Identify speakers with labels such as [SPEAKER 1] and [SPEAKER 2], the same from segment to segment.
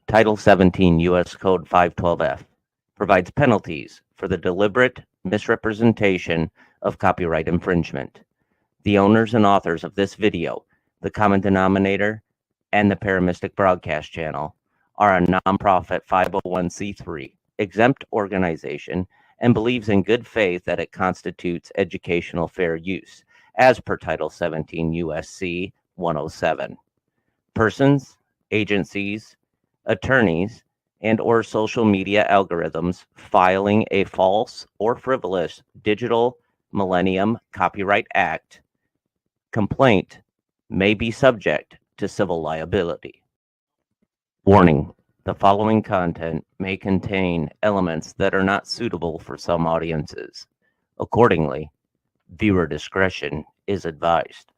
[SPEAKER 1] Title 17 U.S. Code 512F provides penalties for the deliberate misrepresentation of copyright infringement. The owners and authors of this video, the common denominator, and the Paramystic Broadcast Channel are a nonprofit 501c3 exempt organization and believes in good faith that it constitutes educational fair use, as per Title 17 U.S.C. 107. Persons, agencies, attorneys, and or social media algorithms filing a false or frivolous Digital Millennium Copyright Act complaint may be subject to civil liability. Warning: the following content may contain elements that are not suitable for some audiences. Accordingly, viewer discretion is advised.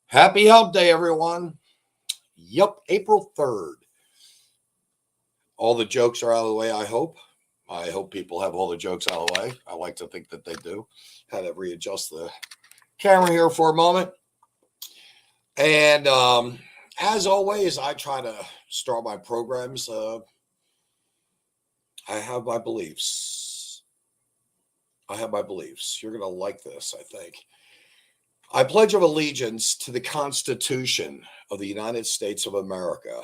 [SPEAKER 2] Happy Hump Day, everyone. Yep, April 3rd. All the jokes are out of the way, I hope. I hope people have all the jokes out of the way. I like to think that they do. Had to readjust the camera here for a moment. And as always, I try to start my programs. I have my beliefs. You're going to like this, I think. I pledge of allegiance to the Constitution of the United States of America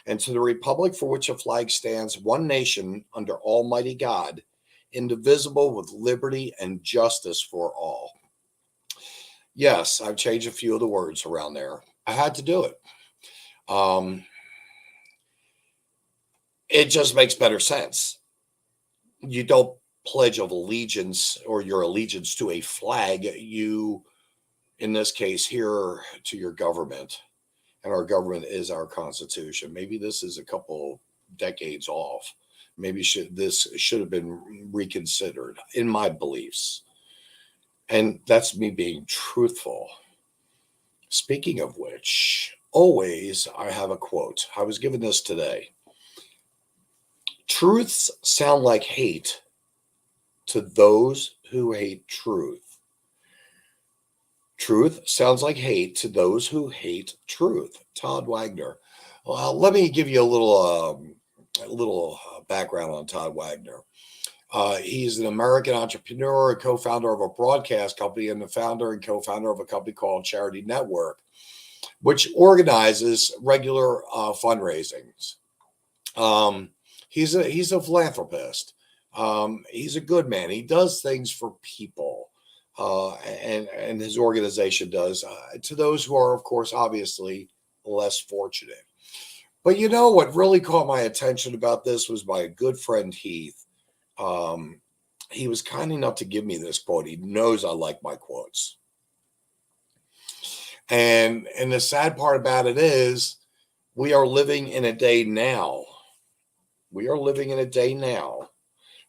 [SPEAKER 2] and to the republic for which a flag stands, one nation, under Almighty God, indivisible, with liberty and justice for all. Yes, I've changed a few of the words around there. I had to do it. It just makes better sense. You don't pledge of allegiance or your allegiance to a flag. You, in this case here, to your government. And our government is our Constitution. Maybe this is a couple decades off. Maybe this should have been reconsidered in my beliefs. And that's me being truthful. Speaking of which, always I have a quote. I was given this today. Truths sound like hate to those who hate truth. Truth sounds like hate to those who hate truth. Todd Wagner. Well, let me give you a little background on Todd Wagner. He's an American entrepreneur, a co-founder of a broadcast company, and the founder and co-founder of a company called Charity Network, which organizes regular fundraisings. He's a philanthropist. He's a good man. He does things for people. And his organization does to those who are, of course, obviously less fortunate. But you know what really caught my attention about this was my good friend Heath. He was kind enough to give me this quote. He knows I like my quotes. And the sad part about it is we are living in a day now. We are living in a day now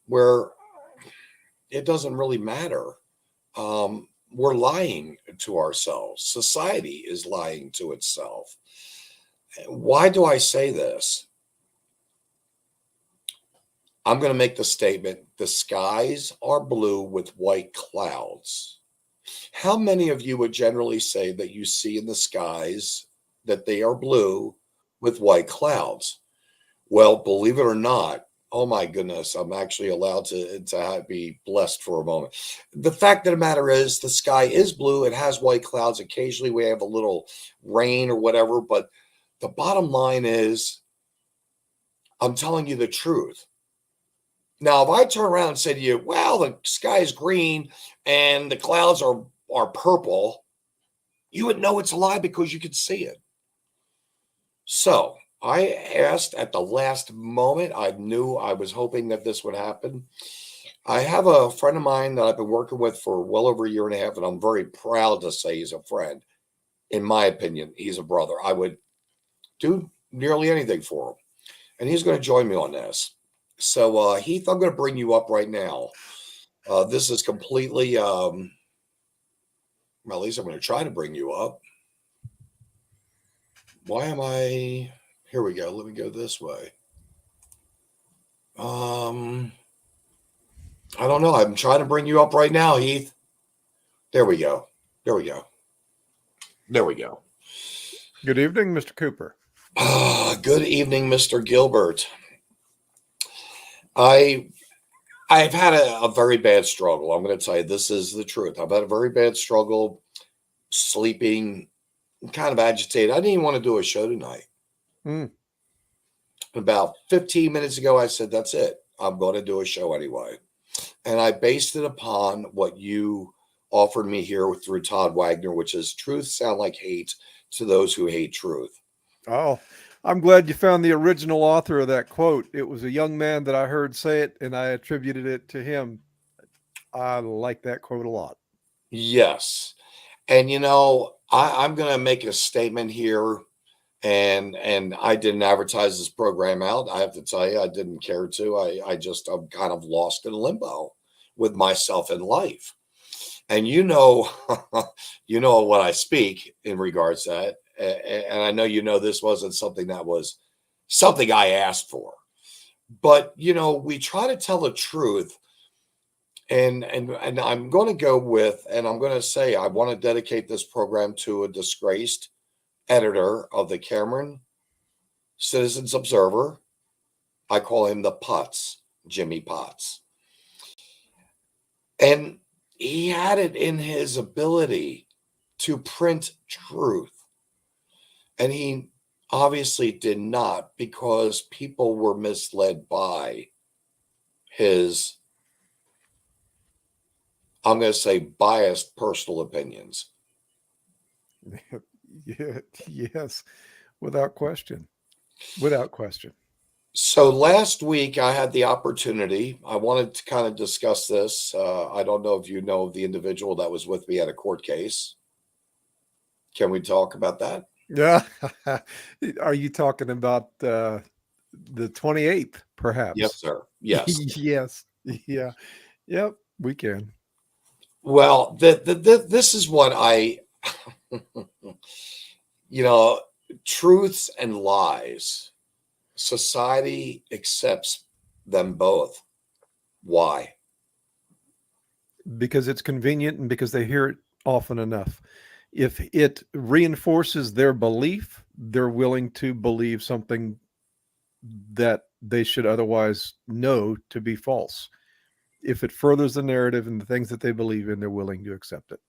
[SPEAKER 2] where it doesn't really matter. We're lying to ourselves. Society is lying to itself. Why do I say this? I'm going to make the statement, the skies are blue with white clouds. How many of you would generally say that you see in the skies that they are blue with white clouds? Well, believe it or not, oh my goodness, I'm actually allowed to be blessed for a moment. The fact of the matter is the sky is blue. It has white clouds. Occasionally we have a little rain or whatever, but the bottom line is I'm telling you the truth. Now, if I turn around and say to you, well, the sky is green and the clouds are purple, you would know it's a lie because you could see it. So I asked at the last moment. I knew I was hoping that this would happen. I have a friend of mine that I've been working with for well over a year and a half, and I'm very proud to say he's a friend. In my opinion, he's a brother. I would do nearly anything for him. And he's going to join me on this. So, Heath, I'm going to bring you up right now. This is completely, well, at least I'm going to try to bring you up. Why am I... Here we go. Let me go this way. I don't know. I'm trying to bring you up right now, Heath. There we go. There we go. There we go.
[SPEAKER 3] Good evening, Mr. Cooper.
[SPEAKER 2] Good evening, Mr. Gilbert. I've had a very bad struggle. I'm going to tell you, this is the truth. I've had a very bad struggle, sleeping, kind of agitated. I didn't even want to do a show tonight. About 15 minutes ago, I said, that's it. I'm going to do a show anyway. And I based it upon what you offered me here through Todd Wagner, which is truth sound like hate to those who hate truth.
[SPEAKER 3] Oh, I'm glad you found the original author of that quote. It was a young man that I heard say it, and I attributed it to him. I like that quote a lot.
[SPEAKER 2] Yes. And, you know, I'm going to make a statement here. And I didn't advertise this program out. I have to tell you, I didn't care to. I'm kind of lost in limbo with myself in life. And you know what I speak in regards to that. And I know this wasn't something that was something I asked for. But, we try to tell the truth. And I'm going to go with, and I'm going to say, I want to dedicate this program to a disgraced editor of the Cameron Citizens Observer. I call him the Potts, Jimmy Potts. And he had it in his ability to print truth. And he obviously did not, because people were misled by his, I'm going to say, biased personal opinions.
[SPEAKER 3] Yeah, yes, without question. Without question.
[SPEAKER 2] So last week I had the opportunity. I wanted to kind of discuss this. I don't know if you know the individual that was with me at a court case. Can we talk about that?
[SPEAKER 3] Yeah. Are you talking about the 28th, perhaps?
[SPEAKER 2] Yes, sir. Yes.
[SPEAKER 3] Yes. Yeah. Yep. We can.
[SPEAKER 2] Well, this is what I, truths and lies. Society accepts them both. Why?
[SPEAKER 3] Because it's convenient and because they hear it often enough. If it reinforces their belief, they're willing to believe something that they should otherwise know to be false. If it furthers the narrative and the things that they believe in, they're willing to accept it.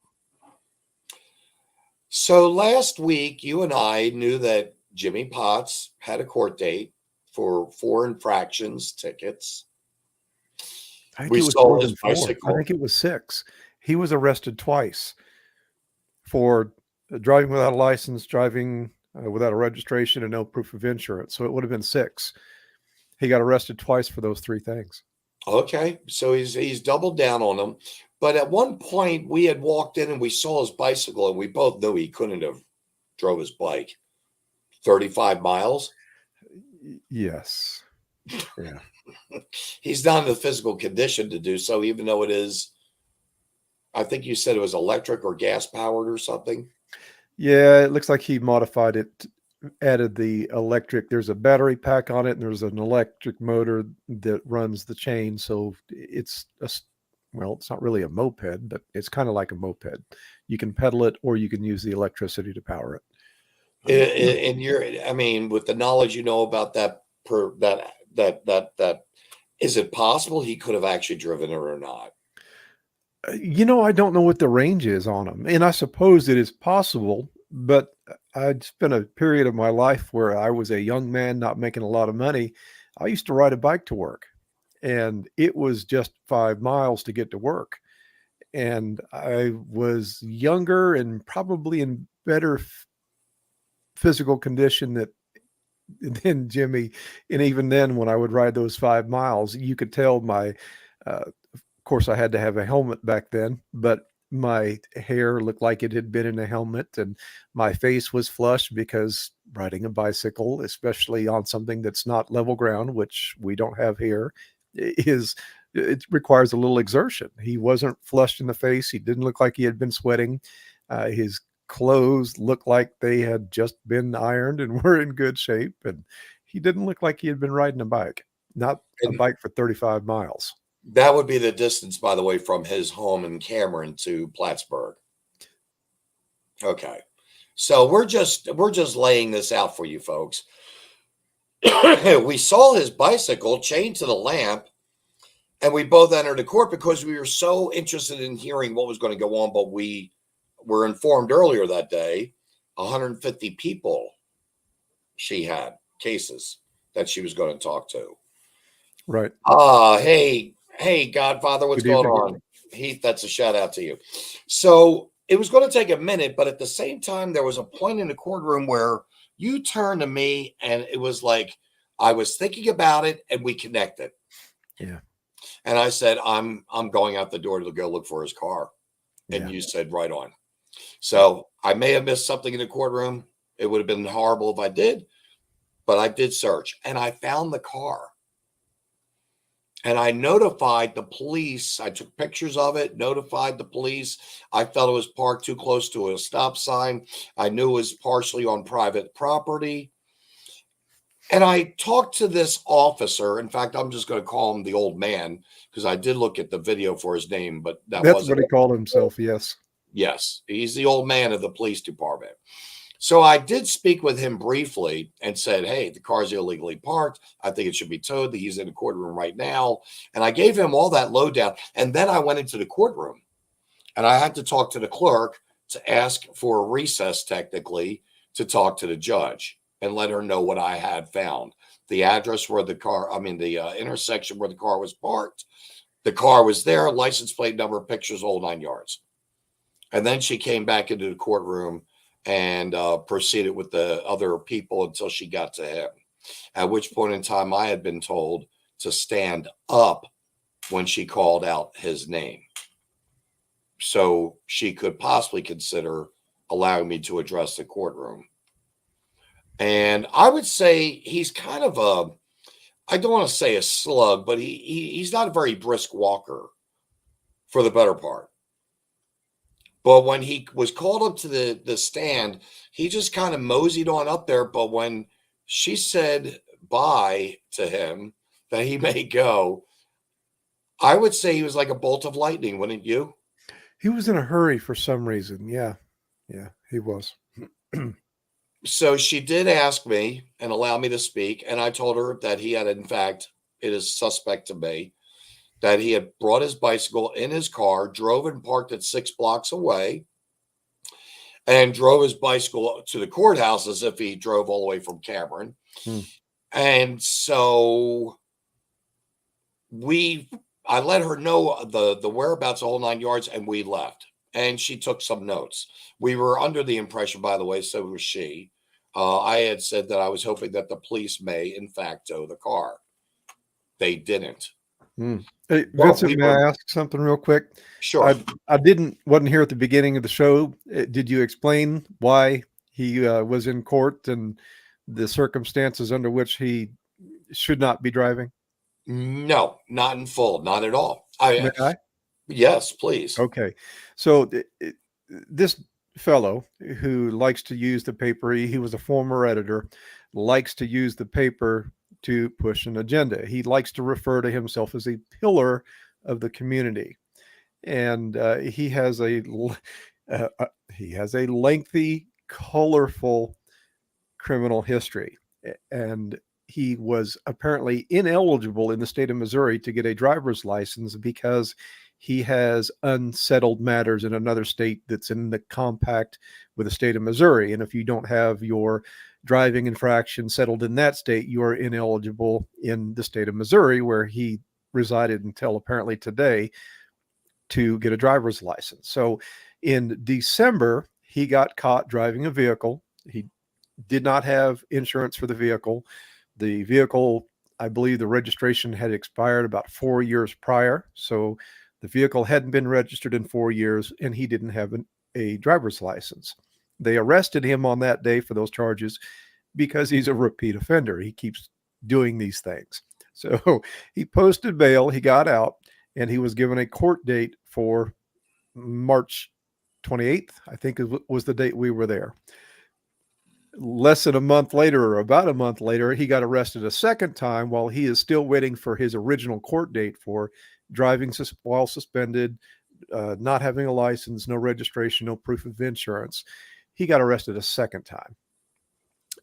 [SPEAKER 2] So last week, you and I knew that Jimmy Potts had a court date for 4 infractions tickets.
[SPEAKER 3] I think
[SPEAKER 2] We
[SPEAKER 3] it was
[SPEAKER 2] saw
[SPEAKER 3] more
[SPEAKER 2] his
[SPEAKER 3] than 4.
[SPEAKER 2] bicycle.
[SPEAKER 3] I think it was 6. He was arrested twice for driving without a license, driving without a registration, and no proof of insurance. So it would have been 6. He got arrested twice for those 3 things.
[SPEAKER 2] Okay, so he's doubled down on them. But at one point, we had walked in and we saw his bicycle, and we both knew he couldn't have drove his bike 35 miles.
[SPEAKER 3] Yes. Yeah.
[SPEAKER 2] He's not in the physical condition to do so, even though it is, I think you said it was electric or gas powered or something.
[SPEAKER 3] Yeah, it looks like he modified it, added the electric. There's a battery pack on it, and there's an electric motor that runs the chain. So it's it's not really a moped, but it's kind of like a moped. You can pedal it, or you can use the electricity to power it.
[SPEAKER 2] And with the knowledge you know about that, is it possible he could have actually driven it or not?
[SPEAKER 3] I don't know what the range is on them, and I suppose it is possible, but I'd spent a period of my life where I was a young man not making a lot of money. I used to ride a bike to work, and it was just 5 miles to get to work. And I was younger and probably in better physical condition than Jimmy. And even then, when I would ride those 5 miles, you could tell of course, I had to have a helmet back then, but my hair looked like it had been in a helmet, and my face was flushed because riding a bicycle, especially on something that's not level ground, which we don't have here, it requires a little exertion. He wasn't flushed in the face. He didn't look like he had been sweating. His clothes looked like they had just been ironed and were in good shape. And he didn't look like he had been riding a bike, not a bike for 35 miles.
[SPEAKER 2] That would be the distance, by the way, from his home in Cameron to Plattsburgh. Okay. So we're just laying this out for you folks. We saw his bicycle chained to the lamp, and we both entered the court because we were so interested in hearing what was going to go on. But we were informed earlier that day, 150 people she had, cases that she was going to talk to.
[SPEAKER 3] Right.
[SPEAKER 2] Hey, Godfather, what's going on? Heath, that's a shout out to you. So it was going to take a minute, but at the same time, there was a point in the courtroom where you turned to me, and it was like I was thinking about it, and we connected.
[SPEAKER 3] Yeah.
[SPEAKER 2] And I said, I'm going out the door to go look for his car. And
[SPEAKER 3] Yeah.
[SPEAKER 2] you said, right on. So I may have missed something in the courtroom. It would have been horrible if I did, but I did search, and I found the car. And I notified the police. I took pictures of it, notified the police. I felt it was parked too close to a stop sign. I knew it was partially on private property. And I talked to this officer. In fact, I'm just going to call him the old man because I did look at the video for his name, but
[SPEAKER 3] That's
[SPEAKER 2] wasn't
[SPEAKER 3] what he called himself. Yes.
[SPEAKER 2] Yes, he's the old man of the police department. So I did speak with him briefly and said, hey, the car's illegally parked. I think it should be towed. He's in the courtroom right now. And I gave him all that lowdown. And then I went into the courtroom and I had to talk to the clerk to ask for a recess, technically, to talk to the judge and let her know what I had found. The address where the intersection where the car was parked. The car was there, license plate number, pictures, whole 9 yards. And then she came back into the courtroom and proceeded with the other people until she got to him, at which point in time I had been told to stand up when she called out his name. So she could possibly consider allowing me to address the courtroom. And I would say he's kind of I don't want to say a slug, but he's not a very brisk walker for the better part. But when he was called up to the stand, he just kind of moseyed on up there. But when she said bye to him, that he may go, I would say he was like a bolt of lightning, wouldn't you?
[SPEAKER 3] He was in a hurry for some reason. Yeah, he was.
[SPEAKER 2] So she did ask me and allow me to speak. And I told her that he had, in fact, it is suspect to me, that he had brought his bicycle in his car, drove and parked it 6 blocks away, and drove his bicycle to the courthouse as if he drove all the way from Cameron. And so I let her know the whereabouts of whole 9 yards, and we left. And she took some notes. We were under the impression, by the way, so was she. I had said that I was hoping that the police may, in fact, tow the car. They didn't.
[SPEAKER 3] Hey, Vincent, may I ask something real quick?
[SPEAKER 2] Sure.
[SPEAKER 3] I wasn't here at the beginning of the show. Did you explain why he was in court and the circumstances under which he should not be driving?
[SPEAKER 2] No, not in full, not at all.
[SPEAKER 3] May I?
[SPEAKER 2] Yes, please.
[SPEAKER 3] Okay. So this fellow who likes to use the paper, he was a former editor, likes to use the paper to push an agenda. He likes to refer to himself as a pillar of the community, and he has a lengthy, colorful criminal history, and he was apparently ineligible in the state of Missouri to get a driver's license because he has unsettled matters in another state that's in the compact with the state of Missouri. And if you don't have your driving infraction settled in that state, you are ineligible in the state of Missouri, where he resided until apparently today, to get a driver's license. So in December, he got caught driving a vehicle. He did not have insurance for the vehicle. The vehicle, I believe the registration had expired about 4 years prior. So the vehicle hadn't been registered in 4 years, and he didn't have a driver's license. They arrested him on that day for those charges because he's a repeat offender. He keeps doing these things. So he posted bail, he got out, and he was given a court date for March 28th, I think was the date we were there. Less than a month later, or about a month later, he got arrested a second time while he is still waiting for his original court date for driving while suspended, not having a license, no registration, no proof of insurance. He got arrested a second time.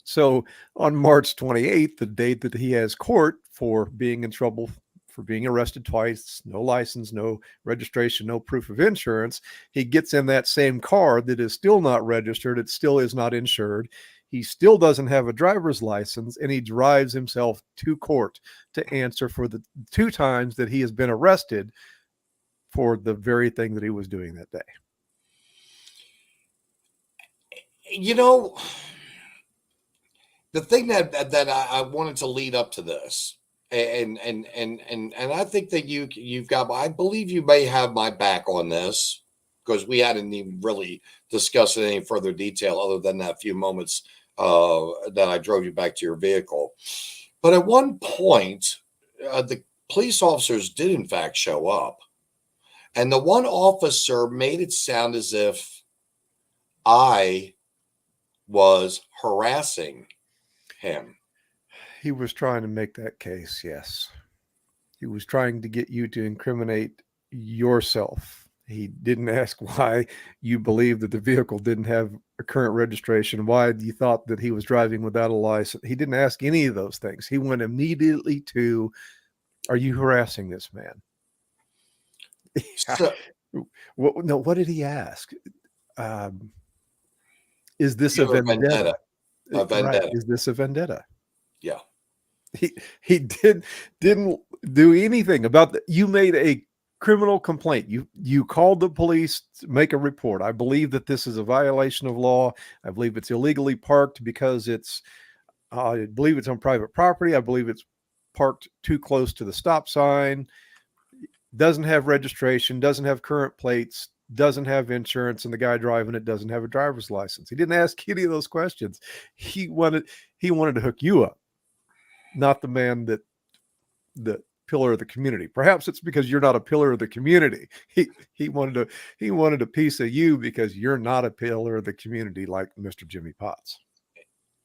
[SPEAKER 3] So on March 28th, the date that he has court for being in trouble for being arrested twice, no license, no registration, no proof of insurance, he gets in that same car that is still not registered. It still is not insured. He still doesn't have a driver's license, and he drives himself to court to answer for the 2 times that he has been arrested for the very thing that he was doing that day.
[SPEAKER 2] You know, the thing that I wanted to lead up to this, and I think that you've got, I believe you may have my back on this, because we hadn't even really discussed it in any further detail other than that few moments that I drove you back to your vehicle. But at one point, the police officers did in fact show up, and the one officer made it sound as if I was harassing him.
[SPEAKER 3] He was trying to make that case, yes. He was trying to get you to incriminate yourself. He didn't ask why you believed that the vehicle didn't have a current registration, why you thought that he was driving without a license. He didn't ask any of those things. He went immediately to, are you harassing this man?
[SPEAKER 2] So,
[SPEAKER 3] No, what did he ask? Is this a
[SPEAKER 2] you have
[SPEAKER 3] vendetta?
[SPEAKER 2] A
[SPEAKER 3] Right.
[SPEAKER 2] vendetta.
[SPEAKER 3] Is this a vendetta?
[SPEAKER 2] Yeah.
[SPEAKER 3] He didn't do anything about that. You made a criminal complaint. You called the police to make a report. I believe that this is a violation of law. I believe it's illegally parked because I believe it's on private property. I believe it's parked too close to the stop sign. Doesn't have registration, doesn't have current plates, doesn't have insurance, and the guy driving it doesn't have a driver's license. He didn't ask any of those questions. He wanted to hook you up, not the man that the pillar of the community. Perhaps it's because you're not a pillar of the community. He wanted a piece of you because you're not a pillar of the community like Mr. Jimmy Potts.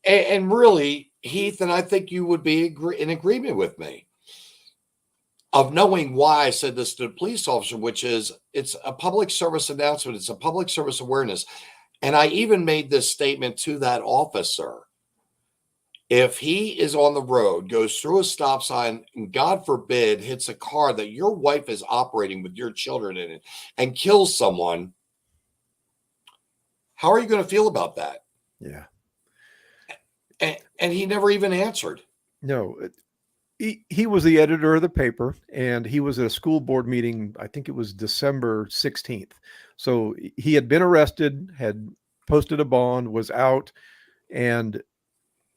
[SPEAKER 2] And really, Heath, and I think you would be in agreement with me of knowing why I said this to the police officer, which is it's a public service announcement. It's a public service awareness. And I even made this statement to that officer. If he is on the road, goes through a stop sign, and God forbid hits a car that your wife is operating with your children in it and kills someone, how are you going to feel about that?
[SPEAKER 3] Yeah.
[SPEAKER 2] And he never even answered.
[SPEAKER 3] No, he was the editor of the paper, and he was at a school board meeting. I think it was December 16th. So he had been arrested, had posted a bond, was out, and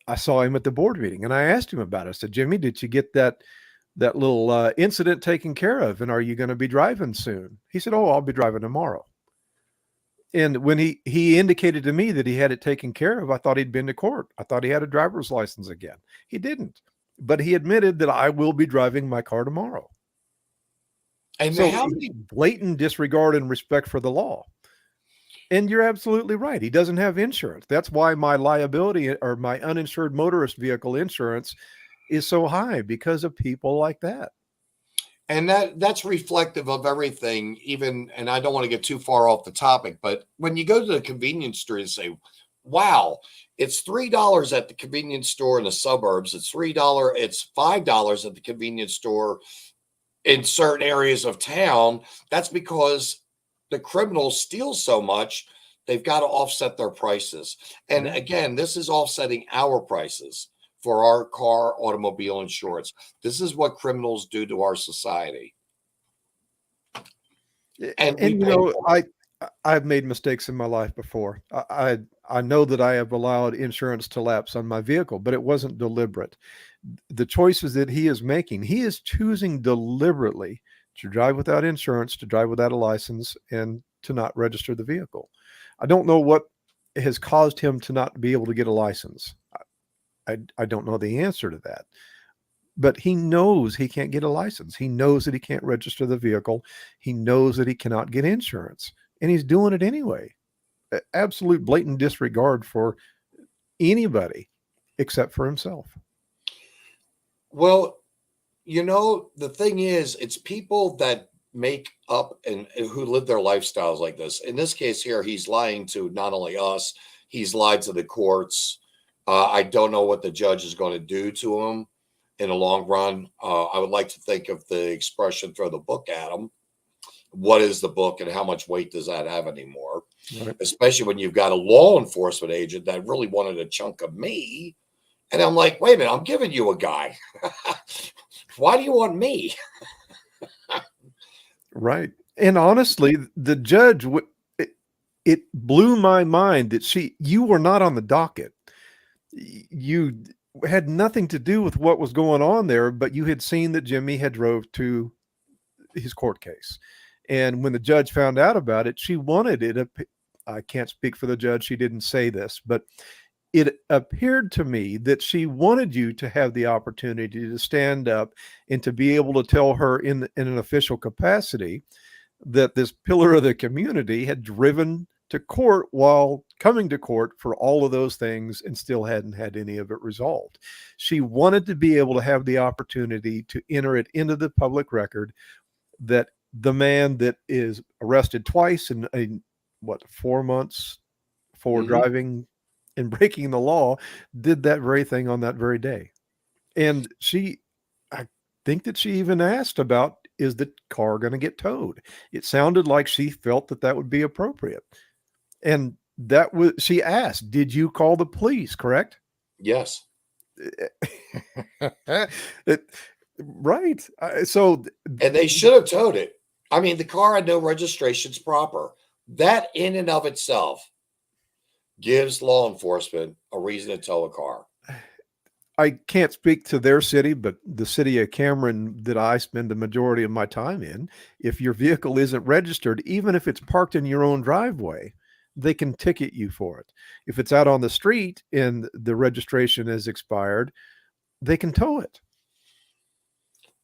[SPEAKER 3] I saw him at the board meeting, and I asked him about it. I said, Jimmy, did you get that little incident taken care of? And are you going to be driving soon? He said, oh, I'll be driving tomorrow. And when he indicated to me that he had it taken care of, I thought he'd been to court. I thought he had a driver's license again. He didn't, but he admitted that I will be driving my car tomorrow.
[SPEAKER 2] And
[SPEAKER 3] so
[SPEAKER 2] how many
[SPEAKER 3] blatant disregard and respect for the law. And you're absolutely right. He doesn't have insurance. That's why my liability or my uninsured motorist vehicle insurance is so high, because of people like that.
[SPEAKER 2] And that's reflective of everything, even, and I don't want to get too far off the topic, but when you go to the convenience store and say, wow, it's $3 at the convenience store in the suburbs, it's $3, it's $5 at the convenience store in certain areas of town, that's because the criminals steal so much, they've got to offset their prices. And again, this is offsetting our prices for our car automobile insurance. This is what criminals do to our society.
[SPEAKER 3] And you know, I've made mistakes in my life before. I know that I have allowed insurance to lapse on my vehicle, but it wasn't deliberate. The choices that he is making, he is choosing deliberately to drive without insurance, to drive without a license, and to not register the vehicle. I don't know what has caused him to not be able to get a license. I don't know the answer to that, but he knows he can't get a license. He knows that he can't register the vehicle. He knows that he cannot get insurance, and he's doing it anyway. Absolute blatant disregard for anybody except for himself.
[SPEAKER 2] Well, you know, the thing is, it's people that make up and who live their lifestyles like this. In this case here, he's lying to not only us, he's lied to the courts. I don't know what the judge is going to do to him in the long run. I would like to think of the expression, throw the book at him. What is the book and how much weight does that have anymore? Right. Especially when you've got a law enforcement agent that really wanted a chunk of me. And I'm like, wait a minute, I'm giving you a guy. Why do you want me?
[SPEAKER 3] Right. And honestly, the judge, it blew my mind that you were not on the docket. You had nothing to do with what was going on there, but you had seen that Jimmy had drove to his court case. And when the judge found out about it, she wanted it. I can't speak for the judge. She didn't say this, but it appeared to me that she wanted you to have the opportunity to stand up and to be able to tell her in an official capacity that this pillar of the community had driven to court while coming to court for all of those things and still hadn't had any of it resolved. She wanted to be able to have the opportunity to enter it into the public record that the man that is arrested twice in 4 months for driving and breaking the law did that very thing on that very day. And I think that she even asked about, is the car going to get towed? It sounded like she felt that would be appropriate. And she asked, did you call the police, correct?
[SPEAKER 2] Yes.
[SPEAKER 3] Right.
[SPEAKER 2] And they should have towed it. I mean, the car had no registrations proper. That in and of itself gives law enforcement a reason to tow a car.
[SPEAKER 3] I can't speak to their city, but the city of Cameron that I spend the majority of my time in, if your vehicle isn't registered, even if it's parked in your own driveway, they can ticket you for it. If it's out on the street and the registration is expired, they can tow it.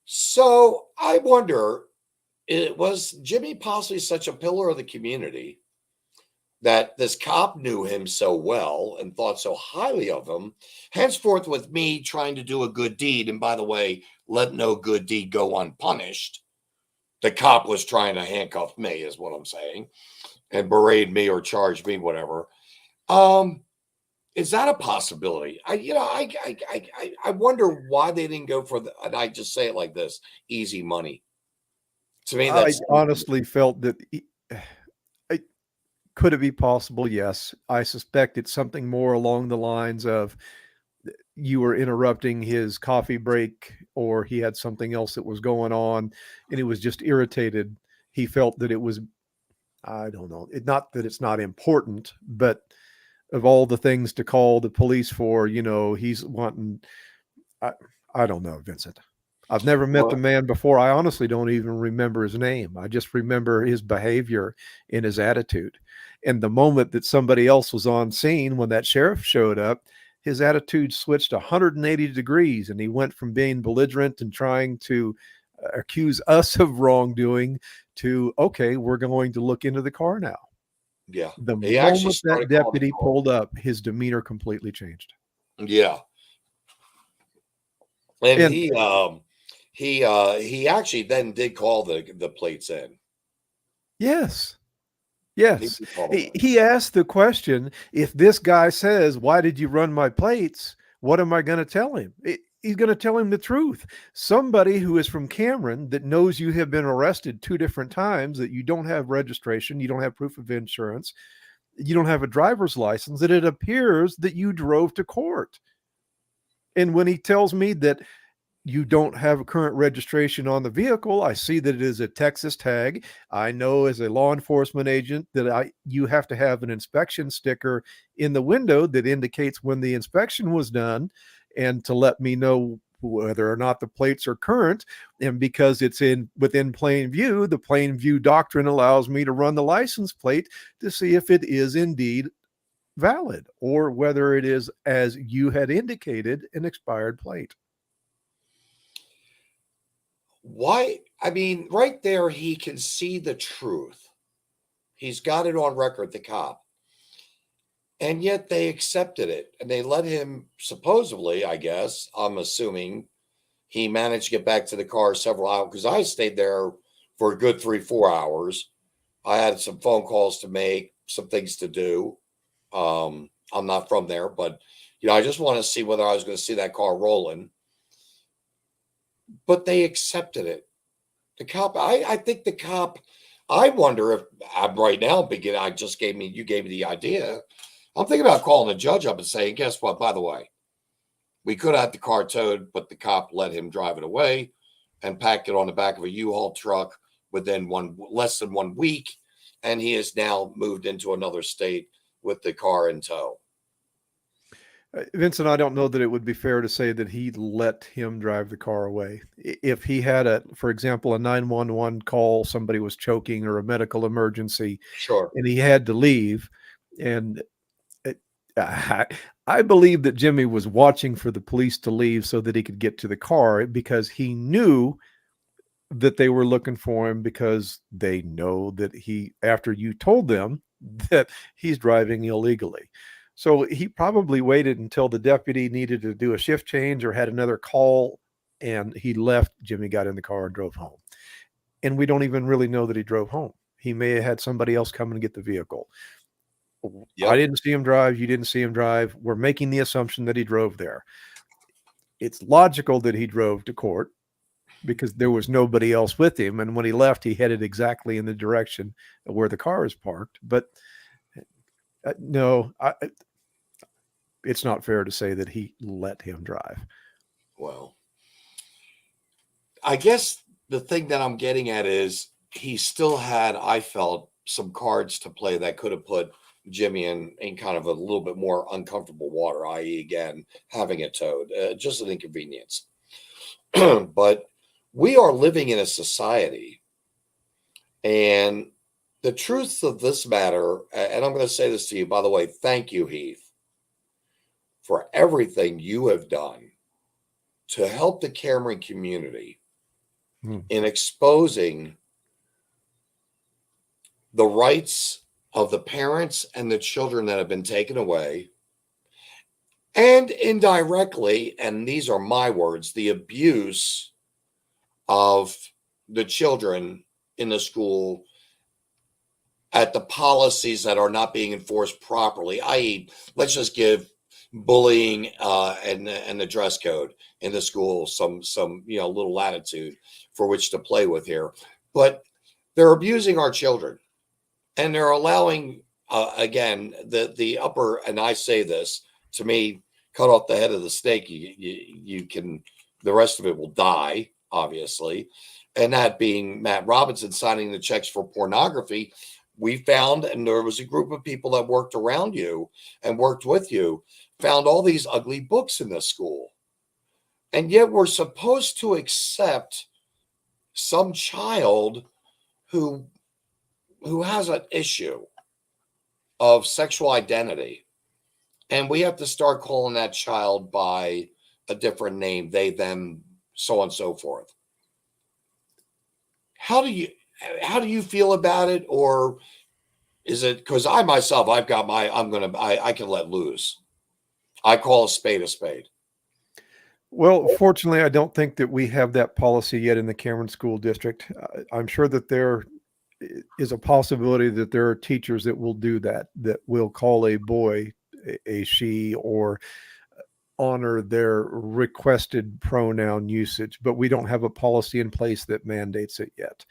[SPEAKER 2] So I wonder, was Jimmy possibly such a pillar of the community that this cop knew him so well and thought so highly of him, henceforth with me trying to do a good deed, and by the way, let no good deed go unpunished, the cop was trying to handcuff me, is what I'm saying, and berate me or charge me, whatever. Is that a possibility? I wonder why they didn't go for and I just say it like this, easy money. To me,
[SPEAKER 3] I honestly felt that could it be possible? Yes. I suspect it's something more along the lines of you were interrupting his coffee break, or he had something else that was going on and he was just irritated. He felt that it was, I don't know, not that it's not important, but of all the things to call the police for, he's wanting, I don't know, Vincent. I've never met the man before. I honestly don't even remember his name. I just remember his behavior and his attitude. And the moment that somebody else was on scene, when that sheriff showed up, his attitude switched 180 degrees, and he went from being belligerent and trying to accuse us of wrongdoing to, okay, we're going to look into the car now.
[SPEAKER 2] Yeah.
[SPEAKER 3] The moment that deputy pulled up, his demeanor completely changed.
[SPEAKER 2] Yeah. And he actually then did call the plates in.
[SPEAKER 3] Yes. Yes. He asked the question, if this guy says, why did you run my plates? What am I going to tell him? He's going to tell him the truth. Somebody who is from Cameron that knows you have been arrested 2 different times, that you don't have registration, you don't have proof of insurance, you don't have a driver's license, that it appears that you drove to court. And when he tells me that you don't have a current registration on the vehicle, I see that it is a Texas tag. I know as a law enforcement agent that you have to have an inspection sticker in the window that indicates when the inspection was done, and to let me know whether or not the plates are current. And because it's within plain view, the plain view doctrine allows me to run the license plate to see if it is indeed valid, or whether it is, as you had indicated, an expired plate.
[SPEAKER 2] Why? I mean, right there, he can see the truth. He's got it on record, the cop. And yet they accepted it, and they let him, supposedly, I guess, I'm assuming, he managed to get back to the car several hours, because I stayed there for a good 3-4 hours. I had some phone calls to make, some things to do. I'm not from there, but, I just want to see whether I was going to see that car rolling. But they accepted it. The cop, I think the cop, I wonder if I'm right now, you gave me the idea. I'm thinking about calling the judge up and saying, guess what, by the way, we could have had the car towed, but the cop let him drive it away and packed it on the back of a U-Haul truck within less than 1 week. And he has now moved into another state with the car in tow.
[SPEAKER 3] Vincent, I don't know that it would be fair to say that he let him drive the car away. If he had for example, a 911 call, somebody was choking or a medical emergency,
[SPEAKER 2] sure,
[SPEAKER 3] and he had to leave, and I believe that Jimmy was watching for the police to leave so that he could get to the car, because he knew that they were looking for him, because they know that after you told them that he's driving illegally. So he probably waited until the deputy needed to do a shift change or had another call, and he left. Jimmy got in the car and drove home. And we don't even really know that he drove home. He may have had somebody else come and get the vehicle.
[SPEAKER 2] Yep.
[SPEAKER 3] I didn't see him drive. You didn't see him drive. We're making the assumption that he drove there. It's logical that he drove to court because there was nobody else with him. And when he left, he headed exactly in the direction of where the car is parked. But no, it's not fair to say that he let him drive.
[SPEAKER 2] Well, I guess the thing that I'm getting at is he still had, I felt, some cards to play that could have put Jimmy in kind of a little bit more uncomfortable water, i.e., again, having it towed, just an inconvenience. But we are living in a society, and the truth of this matter, and I'm going to say this to you, by the way, thank you, Heath, for everything you have done to help the Cameron community in exposing the rights of the parents and the children that have been taken away, and indirectly, and these are my words, the abuse of the children in the school at the policies that are not being enforced properly, i.e., let's just give bullying and the dress code in the school some little latitude for which to play with here. But they're abusing our children, and they're allowing again the upper, and I say this, to me, cut off the head of the snake, you can, the rest of it will die, obviously. And that being Matt Robinson signing the checks for pornography. We found, and there was a group of people that worked around you and worked with you, found all these ugly books in the school. And yet we're supposed to accept some child who has an issue of sexual identity. And we have to start calling that child by a different name, they, them, so on and so forth. How do you feel about it? Or is it because I myself, I've got my, I can let loose. I call a spade a spade.
[SPEAKER 3] Well, fortunately, I don't think that we have that policy yet in the Cameron School District. I'm sure that there is a possibility that there are teachers that will do that will call a boy a she, or honor their requested pronoun usage, but we don't have a policy in place that mandates it yet.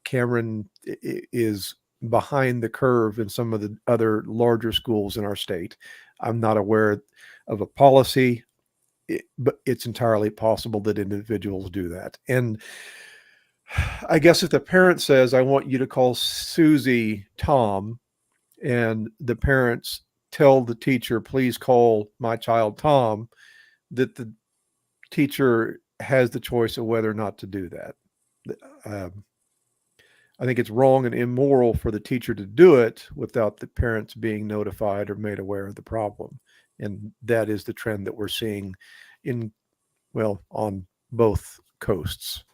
[SPEAKER 3] Cameron is behind the curve in some of the other larger schools in our state. I'm not aware of a policy, but it's entirely possible that individuals do that. And I guess if the parent says, I want you to call Susie Tom, and the parents tell the teacher, please call my child Tom, that the teacher has the choice of whether or not to do that. I think it's wrong and immoral for the teacher to do it without the parents being notified or made aware of the problem. And that is the trend that we're seeing on both coasts.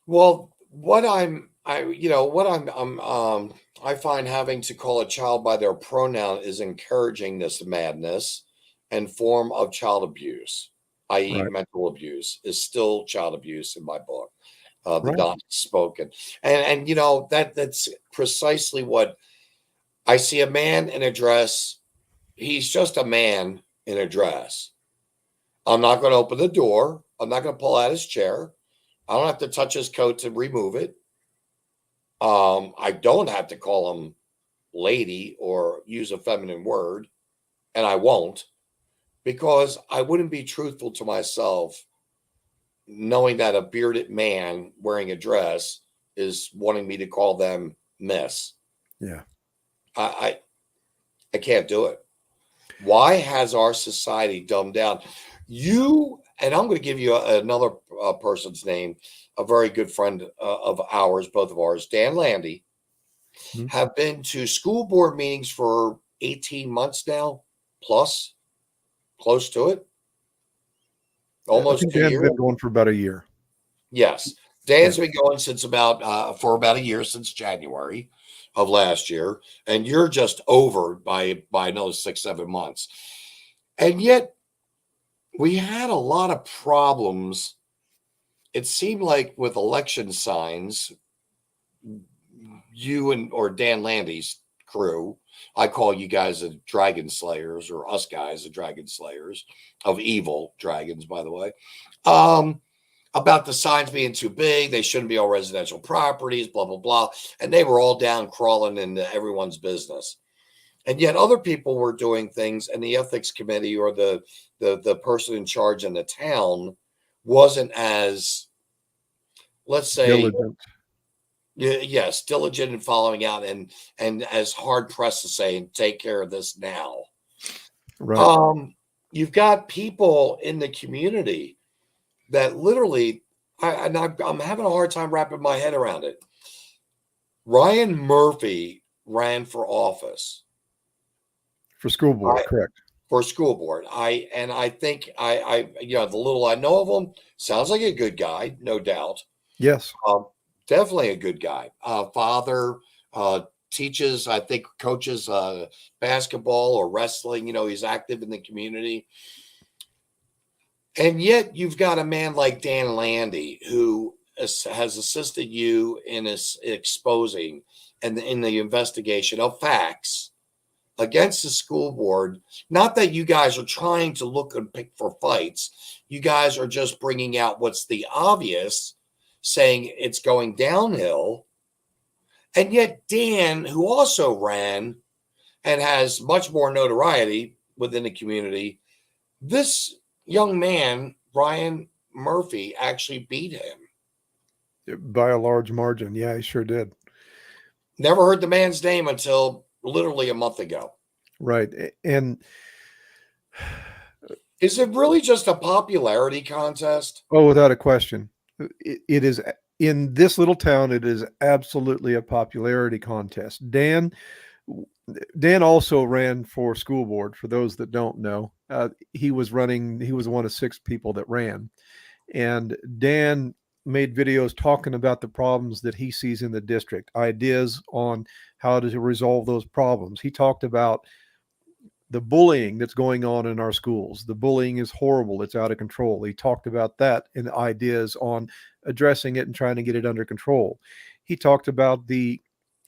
[SPEAKER 2] Well, I find having to call a child by their pronoun is encouraging this madness and form of child abuse, i.e.
[SPEAKER 3] Right.
[SPEAKER 2] mental abuse, is still child abuse in my book. The
[SPEAKER 3] Right.
[SPEAKER 2] Don spoken. And that's precisely what I see. A man in a dress. He's just a man in a dress. I'm not going to open the door. I'm not going to pull out his chair. I don't have to touch his coat to remove it. I don't have to call him lady or use a feminine word, and I won't, because I wouldn't be truthful to myself knowing that a bearded man wearing a dress is wanting me to call them miss.
[SPEAKER 3] Yeah.
[SPEAKER 2] I can't do it. Why has our society dumbed down? And I'm going to give you another person's name, a very good friend of ours, both of ours, Dan Landy, have been to school board meetings for 18 months now, plus, close to it. Almost
[SPEAKER 3] I think
[SPEAKER 2] a
[SPEAKER 3] Dan's
[SPEAKER 2] year.
[SPEAKER 3] been going for about a year.
[SPEAKER 2] Yes. Dan's been going for about a year, since January. of last year, and you're just over by another 6-7 months. And yet we had a lot of problems. It seemed like with election signs, you or Dan Landy's crew, I call you guys the dragon slayers, or us guys the dragon slayers of evil dragons, by the way. About the signs being too big, they shouldn't be on residential properties, blah, blah, blah. And they were all down crawling into everyone's business. And yet other people were doing things, and the ethics committee or the person in charge in the town wasn't as, let's say,
[SPEAKER 3] Diligent.
[SPEAKER 2] yes, diligent in following out, and as hard pressed to say, take care of this now.
[SPEAKER 3] Right.
[SPEAKER 2] You've got people in the community that literally, I'm having a hard time wrapping my head around it. Ryan Murphy ran for office.
[SPEAKER 3] For school board, correct.
[SPEAKER 2] For school board. I think I the little I know of him, sounds like a good guy, no doubt.
[SPEAKER 3] Yes.
[SPEAKER 2] Definitely a good guy. Father, teaches, I think coaches basketball or wrestling. He's active in the community. And yet you've got a man like Dan Landy who has assisted you in exposing and in the investigation of facts against the school board. Not that you guys are trying to look and pick for fights. You guys are just bringing out what's the obvious, saying it's going downhill. And yet Dan, who also ran and has much more notoriety within the community, this young man, Ryan Murphy, actually beat him.
[SPEAKER 3] By a large margin. Yeah, he sure did.
[SPEAKER 2] Never heard the man's name until literally a month ago.
[SPEAKER 3] Right. And
[SPEAKER 2] is it really just a popularity contest?
[SPEAKER 3] Oh, without a question. It is, in this little town, it is absolutely a popularity contest. Dan also ran for school board. For those that don't know, he was one of 6 people that ran. And Dan made videos talking about the problems that he sees in the district, ideas on how to resolve those problems. He talked about the bullying that's going on in our schools. The bullying is horrible. It's out of control. He talked about that and ideas on addressing it and trying to get it under control. He talked about the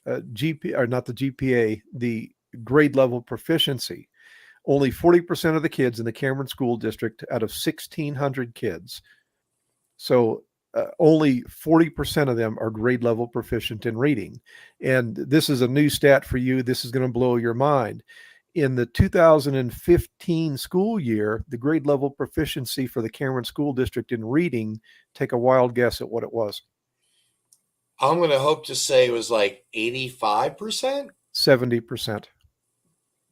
[SPEAKER 3] GPA, the grade level proficiency. Only 40% of the kids in the Cameron School District out of 1,600 kids. So only 40% of them are grade level proficient in reading. And this is a new stat for you. This is going to blow your mind. In the 2015 school year, the grade level proficiency for the Cameron School District in reading, take a wild guess at what it was.
[SPEAKER 2] I'm going to hope to say it was like 85%?
[SPEAKER 3] 70%.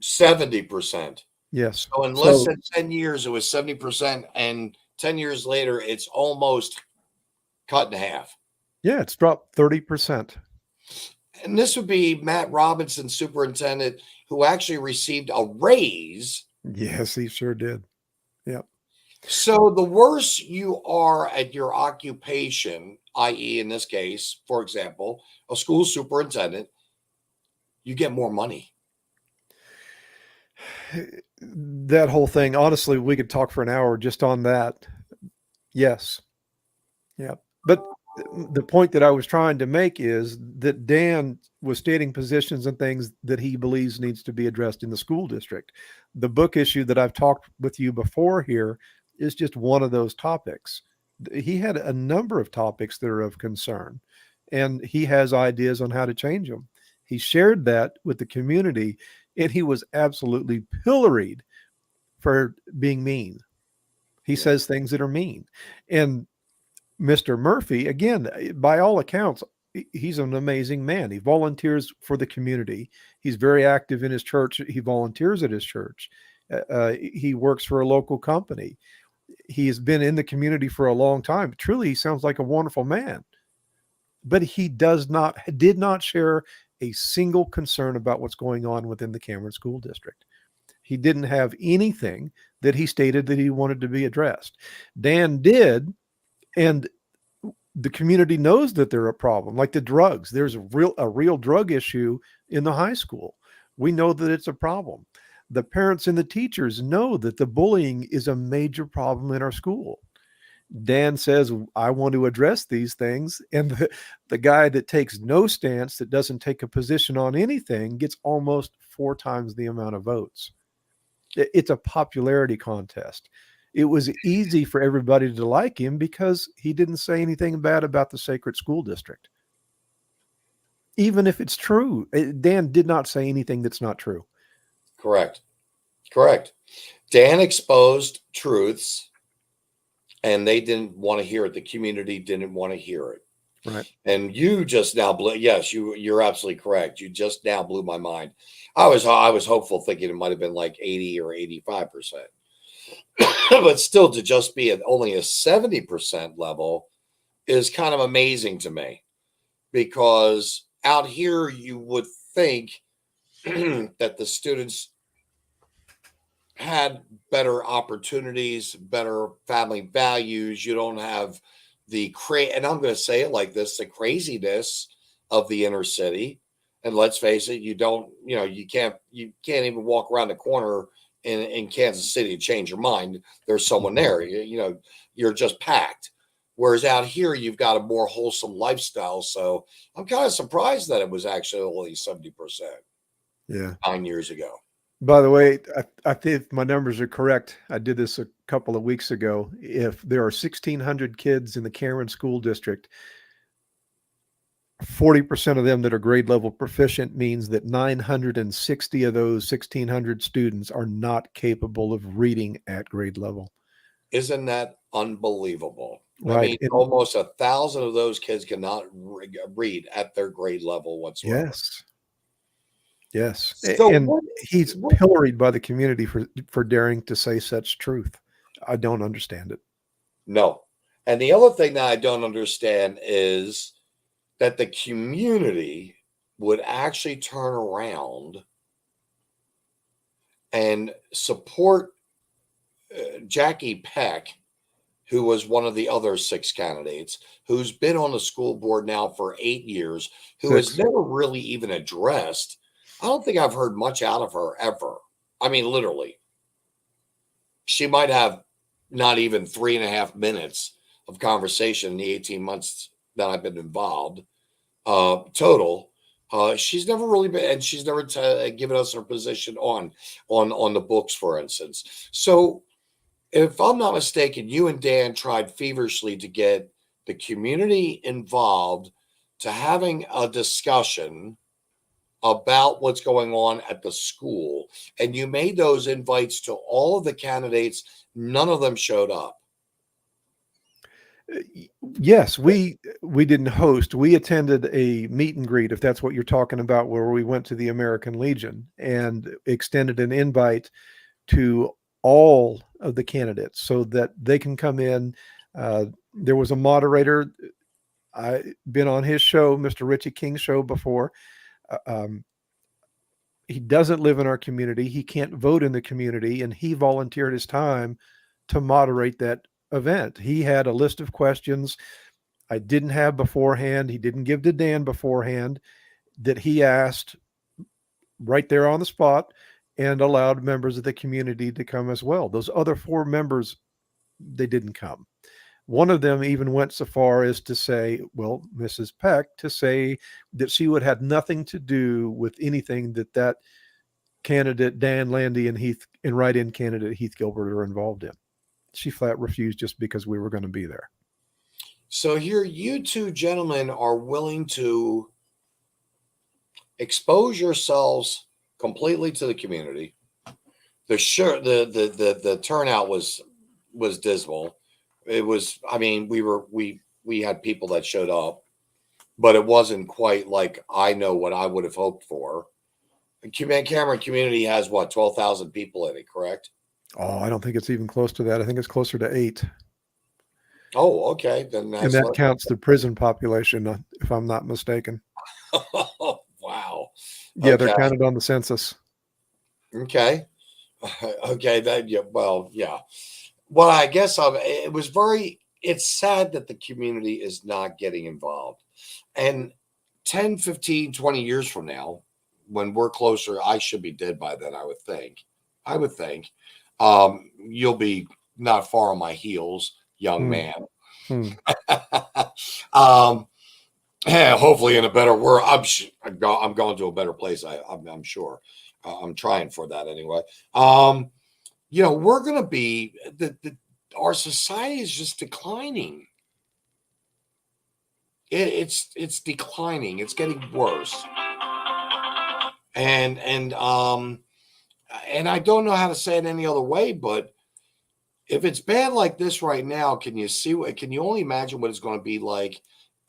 [SPEAKER 2] 70%.
[SPEAKER 3] Yes.
[SPEAKER 2] So in less than 10 years, it was 70%. And 10 years later, it's almost cut in half.
[SPEAKER 3] Yeah, it's dropped 30%.
[SPEAKER 2] And this would be Matt Robinson, superintendent, who actually received a raise.
[SPEAKER 3] Yes, he sure did. Yep.
[SPEAKER 2] So the worse you are at your occupation, i.e., in this case, for example, a school superintendent, you get more money.
[SPEAKER 3] That whole thing, honestly, we could talk for an hour just on that. Yes. Yeah. But the point that I was trying to make is that Dan was stating positions and things that he believes needs to be addressed in the school district. The book issue that I've talked with you before here is just one of those topics. He had a number of topics that are of concern, and he has ideas on how to change them. He shared that with the community, and he was absolutely pilloried for being mean. He says things that are mean. And Mr. Murphy, again, by all accounts, he's an amazing man. He volunteers for the community. He's very active in his church. He volunteers at his church. He works for a local company. He has been in the community for a long time. Truly, he sounds like a wonderful man. But he did not share a single concern about what's going on within the Cameron School District. He didn't have anything that he stated that he wanted to be addressed. Dan did. And the community knows that they're a problem, like the drugs. There's a real drug issue in the high school. We know that it's a problem. The parents and the teachers know that the bullying is a major problem in our school. Dan says, I want to address these things. And the guy that takes no stance, that doesn't take a position on anything, gets almost 4 times the amount of votes. It's a popularity contest. It was easy for everybody to like him because he didn't say anything bad about the Sacred School District. Even if it's true, Dan did not say anything that's not true.
[SPEAKER 2] Correct. Dan exposed truths, and they didn't want to hear it. The community didn't want to hear it.
[SPEAKER 3] Right.
[SPEAKER 2] And you just now blew. Yes, you're absolutely correct. You just now blew my mind. I was hopeful, thinking it might have been like 80 or 85%, but still, to just be at only a 70% level is kind of amazing to me, because out here you would think that the students had better opportunities, better family values. You don't have the and I'm going to say it like this, the craziness of the inner city. And let's face it, you can't even walk around the corner in Kansas City and change your mind. There's someone there. You're just packed. Whereas out here, you've got a more wholesome lifestyle. So I'm kind of surprised that it was actually only 70%.
[SPEAKER 3] Yeah.
[SPEAKER 2] 9 years ago.
[SPEAKER 3] By the way, I think my numbers are correct. I did this a couple of weeks ago. If there are 1,600 kids in the Cameron School District, 40% of them that are grade level proficient means that 960 of those 1,600 students are not capable of reading at grade level.
[SPEAKER 2] Isn't that unbelievable?
[SPEAKER 3] Right.
[SPEAKER 2] I mean, almost 1,000 of those kids cannot read at their grade level whatsoever.
[SPEAKER 3] Yes.
[SPEAKER 2] So
[SPEAKER 3] and he's pilloried by the community for daring to say such truth. I don't understand it.
[SPEAKER 2] No. And the other thing that I don't understand is that the community would actually turn around and support Jackie Peck, who was one of the other 6 candidates, who's been on the school board now for 8 years, who has never really even addressed. I don't think I've heard much out of her ever. I mean, literally. She might have not even 3.5 minutes of conversation in the 18 months that I've been involved total. She's never really been, and she's never given us her position on the books, for instance. So if I'm not mistaken, you and Dan tried feverishly to get the community involved, to having a discussion about what's going on at the school. And you made those invites to all of the candidates. None of them showed up.
[SPEAKER 3] Yes, we didn't host. We attended a meet and greet, if that's what you're talking about, where we went to the American Legion and extended an invite to all of the candidates so that they can come in. There was a moderator. I've been on his show, Mr. Richie King's show, before. He doesn't live in our community. He can't vote in the community, and he volunteered his time to moderate that event. He had a list of questions I didn't have beforehand. He didn't give to Dan beforehand, that he asked right there on the spot, and allowed members of the community to come as well. Those other 4 members, they didn't come. One of them even went so far as to say, well, Mrs. Peck, to say that she would have nothing to do with anything that candidate Dan Landy and write-in candidate Heath Gilbert are involved in. She flat refused just because we were going to be there.
[SPEAKER 2] So here, you 2 gentlemen are willing to expose yourselves completely to the community. The turnout was dismal. It was, I mean, we had people that showed up, but it wasn't quite like I know what I would have hoped for. The Cameron community has what, 12,000 people in it, correct?
[SPEAKER 3] Oh, I don't think it's even close to that. I think it's closer to 8.
[SPEAKER 2] Oh, okay. Then
[SPEAKER 3] and that counts the prison population, if I'm not mistaken.
[SPEAKER 2] Oh, wow.
[SPEAKER 3] Yeah, they're counted on the census.
[SPEAKER 2] Okay. Okay. Well, yeah. Well, I guess it was very it's sad that the community is not getting involved. And 10, 15, 20 years from now, when we're closer, I should be dead by then, I would think. You'll be not far on my heels, young man. Hopefully in a better world. I'm going to a better place. I'm sure. I'm trying for that anyway. We're going to be our society is just declining. It's declining. It's getting worse. And I don't know how to say it any other way, but if it's bad like this right now, can you only imagine what it's going to be like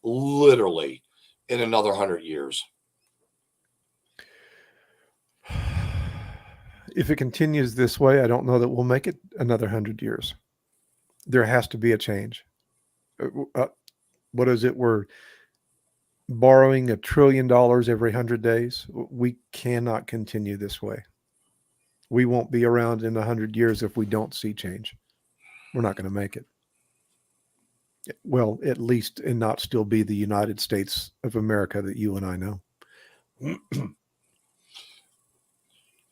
[SPEAKER 2] literally in another 100 years?
[SPEAKER 3] If it continues this way, I don't know that we'll make it another 100 years. There has to be a change. What is it? We're borrowing $1 trillion every 100 days. We cannot continue this way. We won't be around in 100 years if we don't see change. We're not going to make it. Well, at least, and not still be the United States of America that you and I know.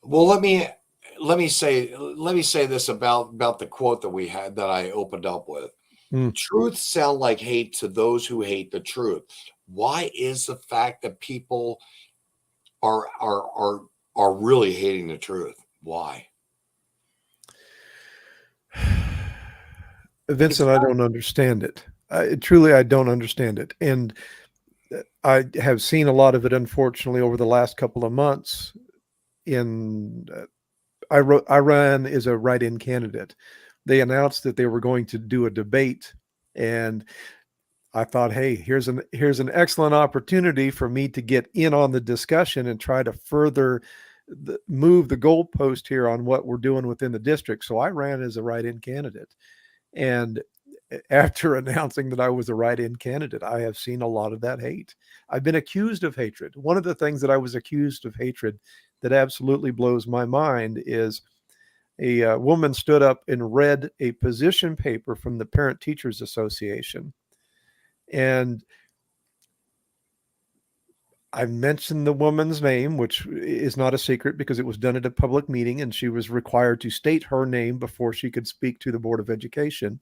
[SPEAKER 2] Well, let me say this about the quote that I opened up with. Truth sound like hate to those who hate the truth. Why is the fact that people are really hating the truth? Why?
[SPEAKER 3] Vincent, I don't understand it. Truly, I don't understand it. And I have seen a lot of it, unfortunately, over the last couple of months. Iran is a write-in candidate. They announced that they were going to do a debate, and I thought, hey, here's an excellent opportunity for me to get in on the discussion and try to further move the goalpost here on what we're doing within the district. So I ran as a write-in candidate. And after announcing that I was a write-in candidate, I have seen a lot of that hate. I've been accused of hatred. One of the things that I was accused of hatred that absolutely blows my mind is a woman stood up and read a position paper from the Parent Teachers Association. And I mentioned the woman's name, which is not a secret because it was done at a public meeting, and she was required to state her name before she could speak to the Board of Education,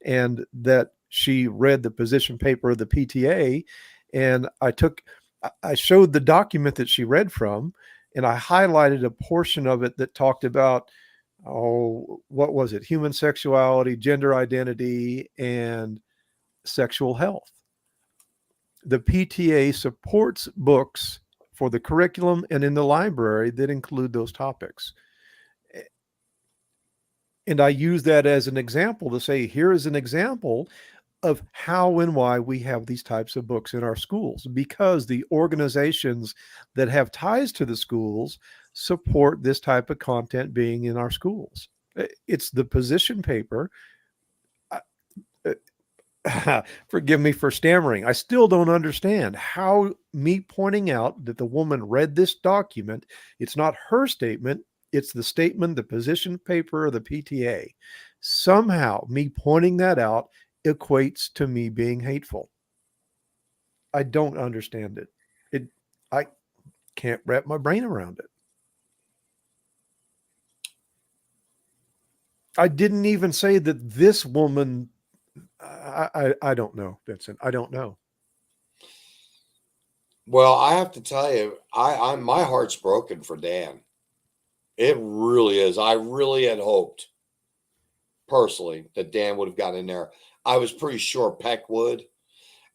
[SPEAKER 3] and that she read the position paper of the PTA. And I showed the document that she read from, and I highlighted a portion of it that talked about, what was it? Human sexuality, gender identity, and sexual health. The PTA supports books for the curriculum and in the library that include those topics. And I use that as an example to say, here is an example of how and why we have these types of books in our schools, because the organizations that have ties to the schools support this type of content being in our schools. It's the position paper. Forgive me for stammering. I still don't understand how me pointing out that the woman read this document, it's not her statement, it's the statement, the position paper of the PTA. Somehow me pointing that out equates to me being hateful. I don't understand it. I can't wrap my brain around it. I didn't even say that this woman, I don't know, Vincent. I don't know.
[SPEAKER 2] Well, I have to tell you, my heart's broken for Dan. It really is. I really had hoped personally that Dan would have gotten in there. I was pretty sure Peck would.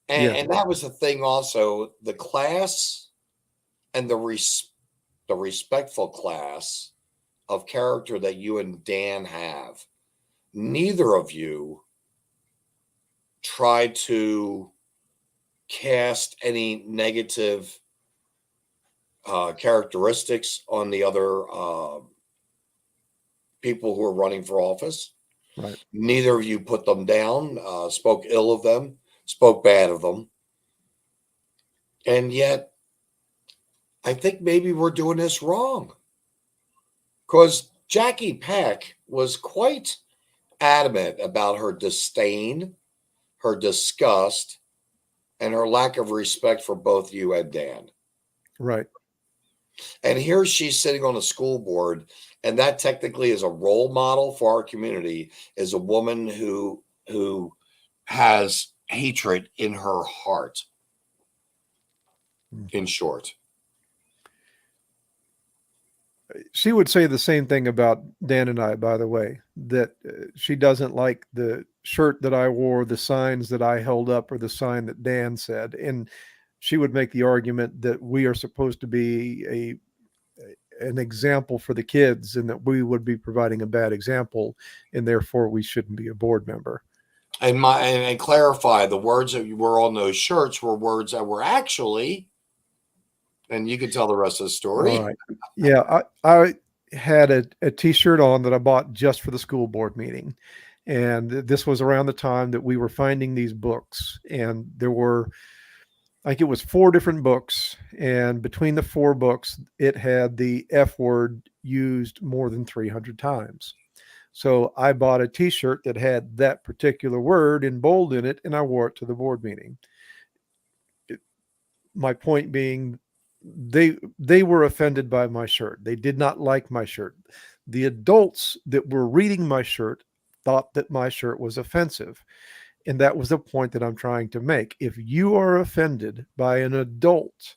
[SPEAKER 2] And that was the thing also, the class and the respectful class of character that you and Dan have. Neither of you tried to cast any negative characteristics on the other people who are running for office.
[SPEAKER 3] Right.
[SPEAKER 2] Neither of you put them down, spoke ill of them, spoke bad of them. And yet, I think maybe we're doing this wrong. Because Jackie Peck was quite adamant about her disdain her disgust, and her lack of respect for both you and Dan.
[SPEAKER 3] Right.
[SPEAKER 2] And here she's sitting on a school board, and that technically is a role model for our community, is a woman who has hatred in her heart, in short.
[SPEAKER 3] She would say the same thing about Dan and I, by the way, that she doesn't like the shirt that I wore, the signs that I held up, or the sign that Dan said. And she would make the argument that we are supposed to be an example for the kids, and that we would be providing a bad example, and therefore we shouldn't be a board member.
[SPEAKER 2] And clarify, the words that were on those shirts were words that were actually, and you can tell the rest of the story.
[SPEAKER 3] All right. Yeah, I had a T-shirt on that I bought just for the school board meeting. And this was around the time that we were finding these books. And there were, I think it was 4 different books. And between the 4 books, it had the F word used more than 300 times. So I bought a T-shirt that had that particular word in bold in it, and I wore it to the board meeting. My point being, they were offended by my shirt. They did not like my shirt. The adults that were reading my shirt thought that my shirt was offensive. And that was the point that I'm trying to make. If you are offended by an adult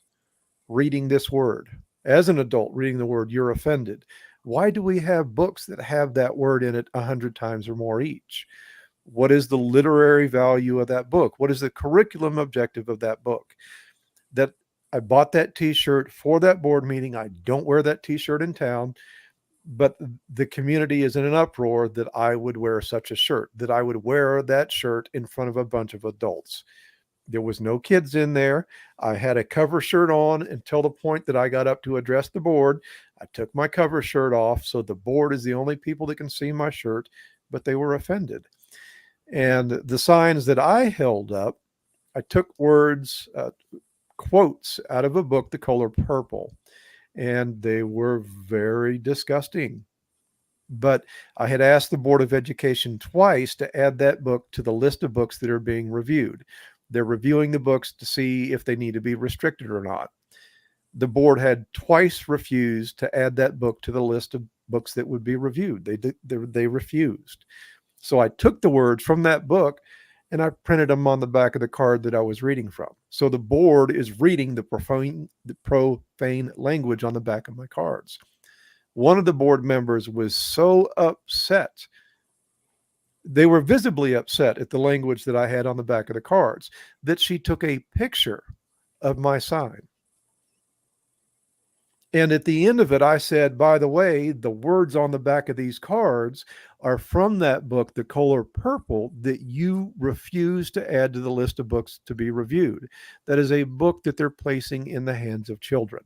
[SPEAKER 3] reading this word, as an adult reading the word, you're offended. Why do we have books that have that word in it 100 times or more each? What is the literary value of that book? What is the curriculum objective of that book? That I bought that T-shirt for that board meeting. I don't wear that T-shirt in town, but the community is in an uproar that I would wear such a shirt, that I would wear that shirt in front of a bunch of adults. There was no kids in there. I had a cover shirt on until the point that I got up to address the board. I took my cover shirt off, so the board is the only people that can see my shirt, but they were offended. And the signs that I held up, I took words, quotes out of a book, The Color Purple, and they were very disgusting. But I had asked the Board of Education twice to add that book to the list of books that are being reviewed. They're reviewing the books to see if they need to be restricted or not. The board had twice refused to add that book to the list of books that would be reviewed. They refused. So I took the words from that book and I printed them on the back of the card that I was reading from. So the board is reading the profane language on the back of my cards. One of the board members was so upset. They were visibly upset at the language that I had on the back of the cards, that she took a picture of my sign. And at the end of it, I said, by the way, the words on the back of these cards are from that book, The Color Purple, that you refuse to add to the list of books to be reviewed. That is a book that they're placing in the hands of children.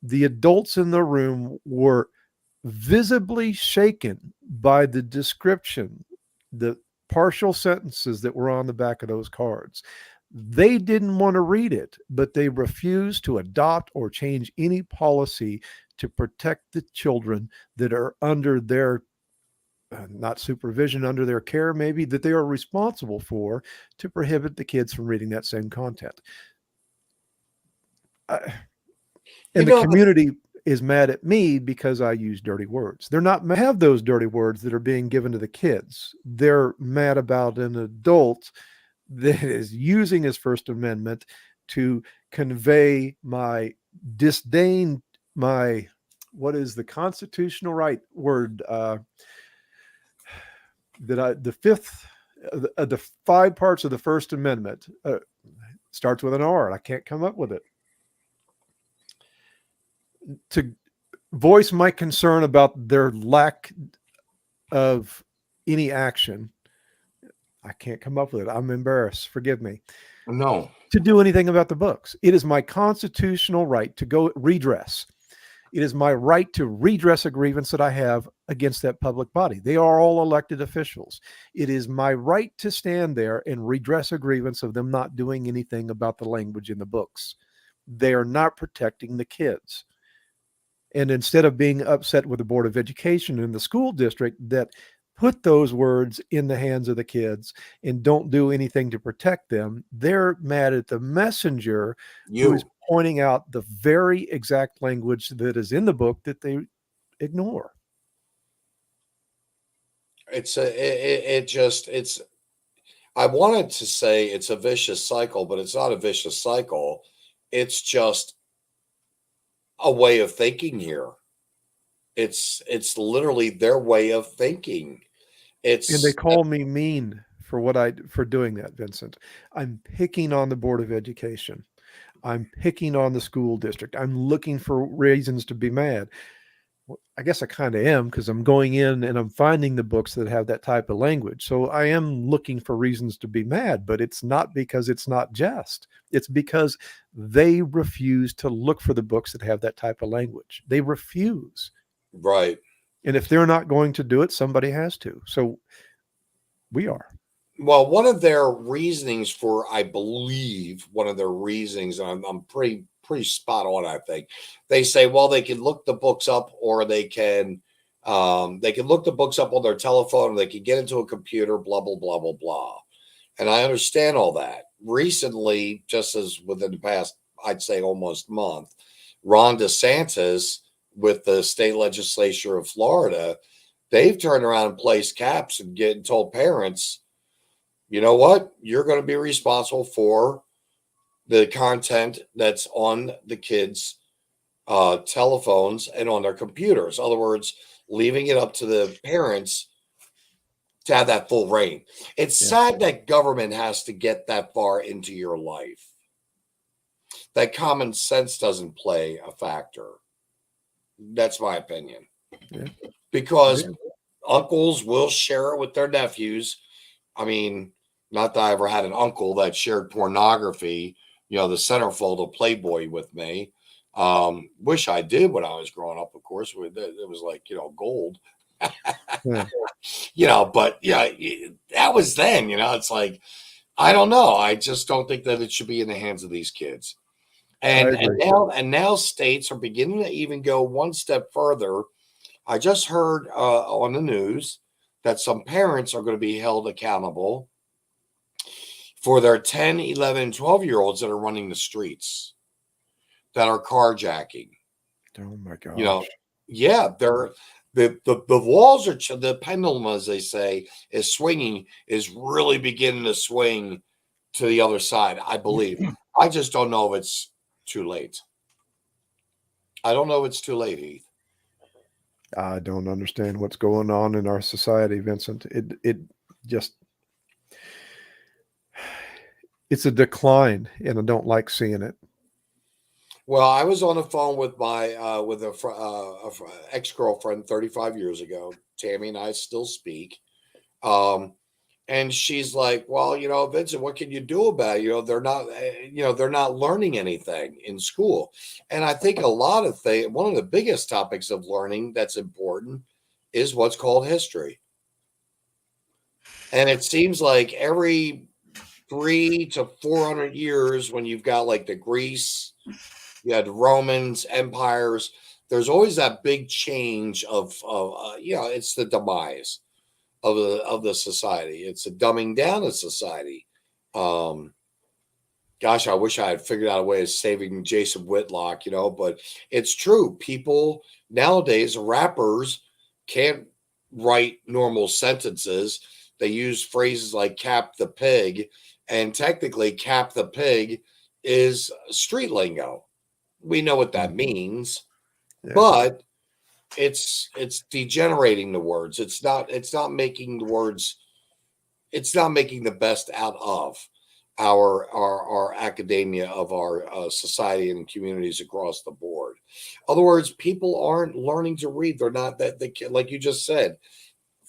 [SPEAKER 3] The adults in the room were visibly shaken by the description, the partial sentences that were on the back of those cards. They didn't want to read it, but they refused to adopt or change any policy to protect the children that are under their, not supervision, under their care maybe, that they are responsible for, to prohibit the kids from reading that same content. And the community is mad at me because I use dirty words. They're not mad have those dirty words that are being given to the kids. They're mad about an adult that is using his First Amendment to convey my disdain, my, what is the constitutional right word? The 5 parts of the First Amendment starts with an R, and I can't come up with it. To voice my concern about their lack of any action. I can't come up with it. I'm embarrassed. Forgive me.
[SPEAKER 2] No.
[SPEAKER 3] To do anything about the books. It is my constitutional right to go redress. It is my right to redress a grievance that I have against that public body. They are all elected officials. It is my right to stand there and redress a grievance of them not doing anything about the language in the books. They are not protecting the kids. And instead of being upset with the Board of Education and the school district that put those words in the hands of the kids and don't do anything to protect them, they're mad at the messenger who is pointing out the very exact language that is in the book that they ignore.
[SPEAKER 2] I wanted to say it's a vicious cycle, but it's not a vicious cycle. It's just a way of thinking here. It's literally their way of thinking.
[SPEAKER 3] And they call me mean for doing that, Vincent. I'm picking on the Board of Education. I'm picking on the school district. I'm looking for reasons to be mad. Well, I guess I kind of am, because I'm going in and I'm finding the books that have that type of language. So I am looking for reasons to be mad, but it's not because it's not just. It's because they refuse to look for the books that have that type of language. They refuse.
[SPEAKER 2] Right.
[SPEAKER 3] And if they're not going to do it, somebody has to. So we are.
[SPEAKER 2] Well, one of their reasonings for, I believe, one of their reasonings, and I'm pretty spot on, I think. They say, well, they can look the books up, or they can look the books up on their telephone, or they can get into a computer, blah, blah, blah, blah, blah. And I understand all that. Recently, just as within the past, I'd say almost month, Ron DeSantis with the state legislature of Florida, they've turned around and placed caps and told parents, you know what? You're going to be responsible for the content that's on the kids' telephones and on their computers. In other words, leaving it up to the parents to have that full reign. It's sad that government has to get that far into your life. That common sense doesn't play a factor. That's my opinion.
[SPEAKER 3] Yeah.
[SPEAKER 2] Because uncles will share it with their nephews. I mean, not that I ever had an uncle that shared pornography, the centerfold of Playboy with me. Wish I did when I was growing up, of course. It was like, gold. But that was then, it's like, I don't know. I just don't think that it should be in the hands of these kids. And now states are beginning to even go one step further. I just heard on the news that some parents are going to be held accountable for their 10, 11, 12-year-olds that are running the streets, that are carjacking.
[SPEAKER 3] Oh my gosh.
[SPEAKER 2] They're the walls are, the pendulum, as they say, is swinging, is really beginning to swing to the other side, I believe. I just don't know if it's too late. I don't know if it's too late, Heath.
[SPEAKER 3] I don't understand what's going on in our society, Vincent. It's a decline, and I don't like seeing it.
[SPEAKER 2] Well, I was on the phone with my with a ex-girlfriend 35 years ago. Tammy and I still speak. And she's like, well, Vincent, what can you do about it? They're not learning anything in school. And I think one of the biggest topics of learning that's important is what's called history. And it seems like every 300 to 400 years, when you've got like the Greece, you had Romans, empires, there's always that big change of it's the demise of the society. It's a dumbing down of society. Gosh, I wish I had figured out a way of saving Jason Whitlock, but it's true. People nowadays, rappers can't write normal sentences. They use phrases like cap the pig, and technically cap the pig is street lingo. We know what that means, but it's degenerating the words. It's not making the words. It's not making the best out of our academia, of our society and communities across the board. In other words, people aren't learning to read. They're not like you just said,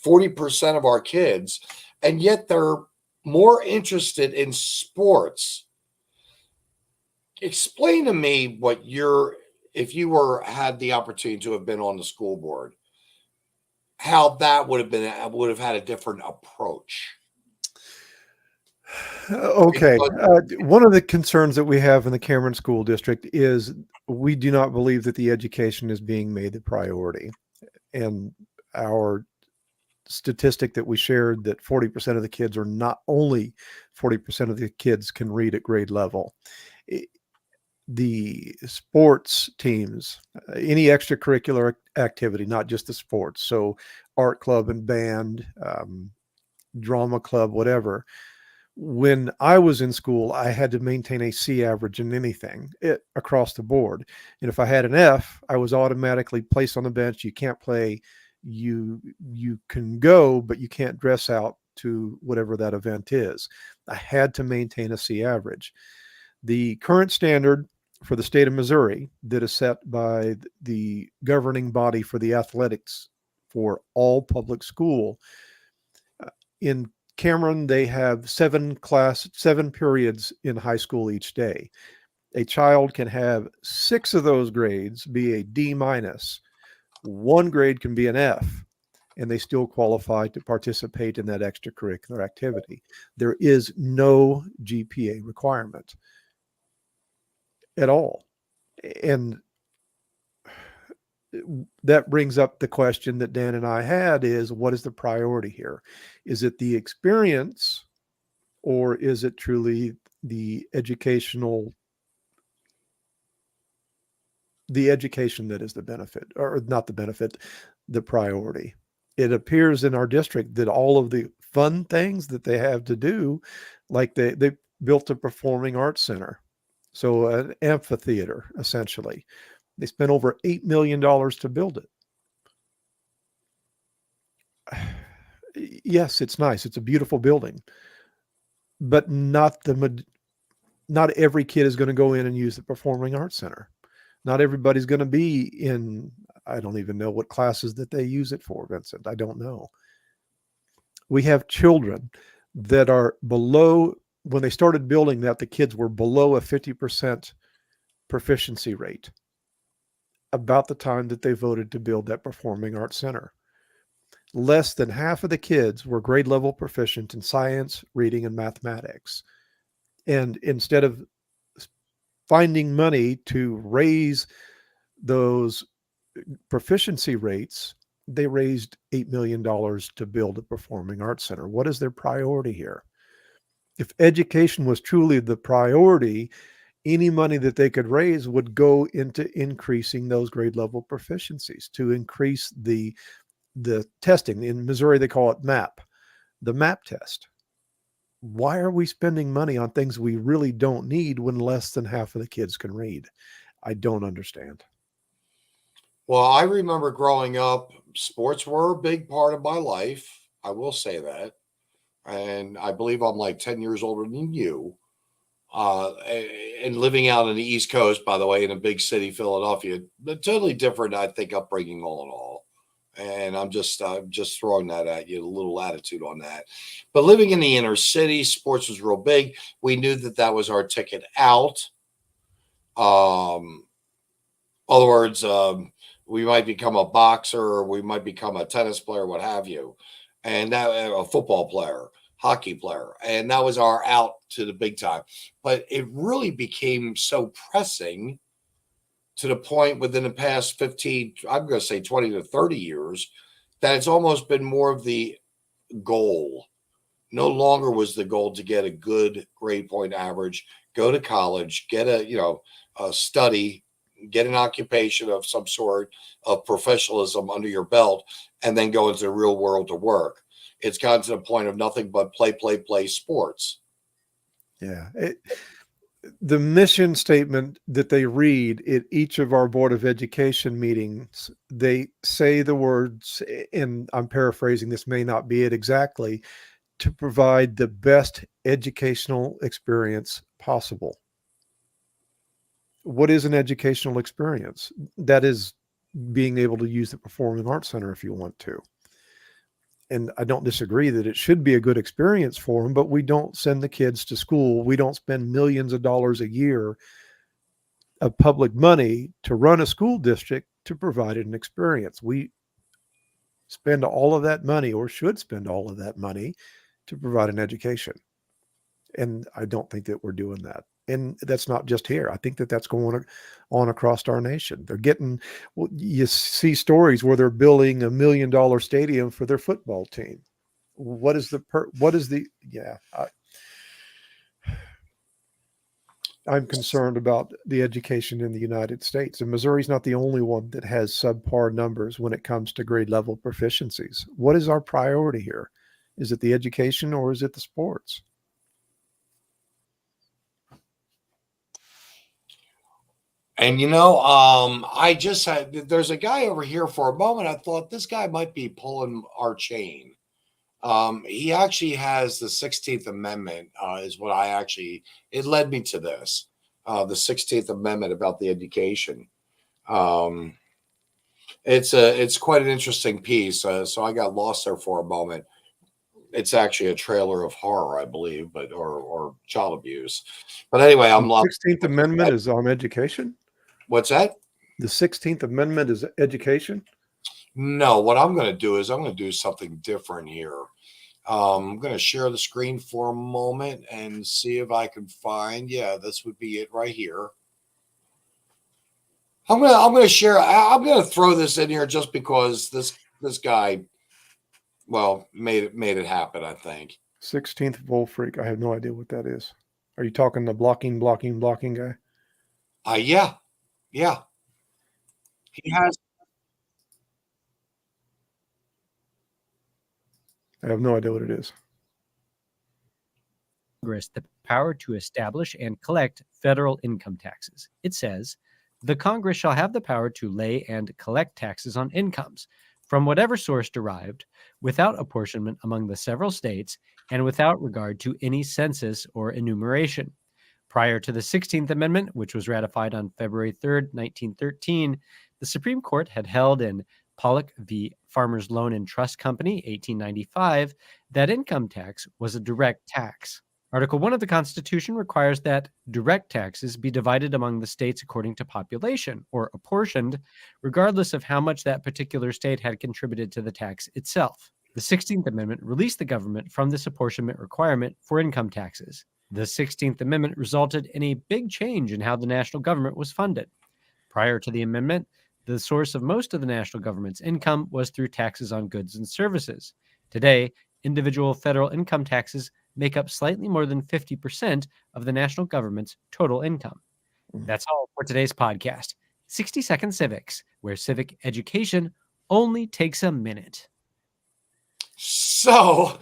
[SPEAKER 2] 40% of our kids, and yet they're more interested in sports. Explain to me if you had the opportunity to have been on the school board, how that would have had a different approach.
[SPEAKER 3] Okay. One of the concerns that we have in the Cameron School District is we do not believe that the education is being made the priority. And our statistic that we shared that 40% of the kids, or not only 40% of the kids, can read at grade level. The sports teams, any extracurricular activity, not just the sports, so art club and band, drama club, whatever. When I was in school, I had to maintain a C average in anything across the board. And if I had an F, I was automatically placed on the bench. You can't play. You can go, but you can't dress out to whatever that event is. I had to maintain a C average. The current standard for the state of Missouri, that is set by the governing body for the athletics for all public school, in Cameron, they have 7 periods in high school each day. A child can have 6 of those grades be a D minus. 1 grade can be an F, and they still qualify to participate in that extracurricular activity. There is no GPA requirement at all. And that brings up the question that Dan and I had, is what is the priority here? Is it the experience, or is it truly the education that is the benefit, or not the benefit, the priority? It appears in our district that all of the fun things that they have to do, like they built a performing arts center, so an amphitheater, essentially. They spent over $8 million to build it. Yes, it's nice. It's a beautiful building, but not every kid is going to go in and use the Performing Arts Center. Not everybody's going to be in, I don't even know what classes that they use it for, Vincent. I don't know. We have children that are below, when they started building that, the kids were below a 50% proficiency rate about the time that they voted to build that Performing Arts Center. Less than half of the kids were grade level proficient in science, reading, and mathematics. And instead of finding money to raise those proficiency rates, they raised $8 million to build a Performing Arts Center. What is their priority here? If education was truly the priority, any money that they could raise would go into increasing those grade level proficiencies, to increase the testing. In Missouri, they call it MAP, the MAP test. Why are we spending money on things we really don't need when less than half of the kids can read? I don't understand.
[SPEAKER 2] Well, I remember growing up, sports were a big part of my life. I will say that. And I believe I'm like 10 years older than you. And living out on the East Coast, by the way, in a big city, Philadelphia, but totally different, I think, upbringing all in all. And I'm just throwing that at you, a little attitude on that. But living in the inner city, sports was real big. We knew that was our ticket out. Other words, we might become a boxer, or we might become a tennis player, what have you, and that a football player, hockey player, and that was our out to the big time. But it really became so pressing to the point within the past 15, I'm going to say 20 to 30 years, that it's almost been more of the goal. No longer was the goal to get a good grade point average, go to college, get a study, get an occupation of some sort of professionalism under your belt, and then go into the real world to work. It's gotten to the point of nothing but play sports.
[SPEAKER 3] Yeah. The mission statement that they read at each of our Board of Education meetings, they say the words, and I'm paraphrasing, this may not be it exactly, to provide the best educational experience possible. What is an educational experience? That is being able to use the Performing Arts Center if you want to. And I don't disagree that it should be a good experience for them, but we don't send the kids to school. We don't spend millions of dollars a year of public money to run a school district to provide an experience. We spend all of that money, or should spend all of that money, to provide an education. And I don't think that we're doing that. And that's not just here. I think that that's going on across our nation. They're getting, well, you see stories where they're building $1 million stadium for their football team. I'm concerned about the education in the United States, and Missouri's not the only one that has subpar numbers when it comes to grade level proficiencies. What is our priority here? Is it the education or is it the sports?
[SPEAKER 2] And I just had, there's a guy over here for a moment. I thought this guy might be pulling our chain. He actually has the 16th Amendment, is what it led me to this, the 16th Amendment about the education. It's quite an interesting piece. So I got lost there for a moment. It's actually a trailer of horror, I believe, or child abuse. But anyway, I'm lost.
[SPEAKER 3] The 16th Amendment is on education.
[SPEAKER 2] What's that?
[SPEAKER 3] The 16th Amendment is education?
[SPEAKER 2] No, what I'm going to do is I'm going to do something different here. I'm going to share the screen for a moment and see if I can find, this would be it right here. I'm going to share, I'm going to throw this in here just because this guy, made it happen, I think.
[SPEAKER 3] 16th Volt Freak. I have no idea what that is. Are you talking the blocking guy?
[SPEAKER 2] Yeah. He has.
[SPEAKER 3] I have no idea what it is.
[SPEAKER 4] Congress the power to establish and collect federal income taxes. It says, the Congress shall have the power to lay and collect taxes on incomes from whatever source derived, without apportionment among the several states, and without regard to any census or enumeration. Prior to the 16th Amendment, which was ratified on February 3rd, 1913, the Supreme Court had held in Pollock v. Farmers Loan and Trust Company, 1895, that income tax was a direct tax. Article 1 of the Constitution requires that direct taxes be divided among the states according to population, or apportioned, regardless of how much that particular state had contributed to the tax itself. The 16th Amendment released the government from this apportionment requirement for income taxes. The 16th Amendment resulted in a big change in how the national government was funded. Prior to the amendment, the source of most of the national government's income was through taxes on goods and services. Today, individual federal income taxes make up slightly more than 50% of the national government's total income. That's all for today's podcast, 60 Second Civics, where civic education only takes a minute.
[SPEAKER 2] So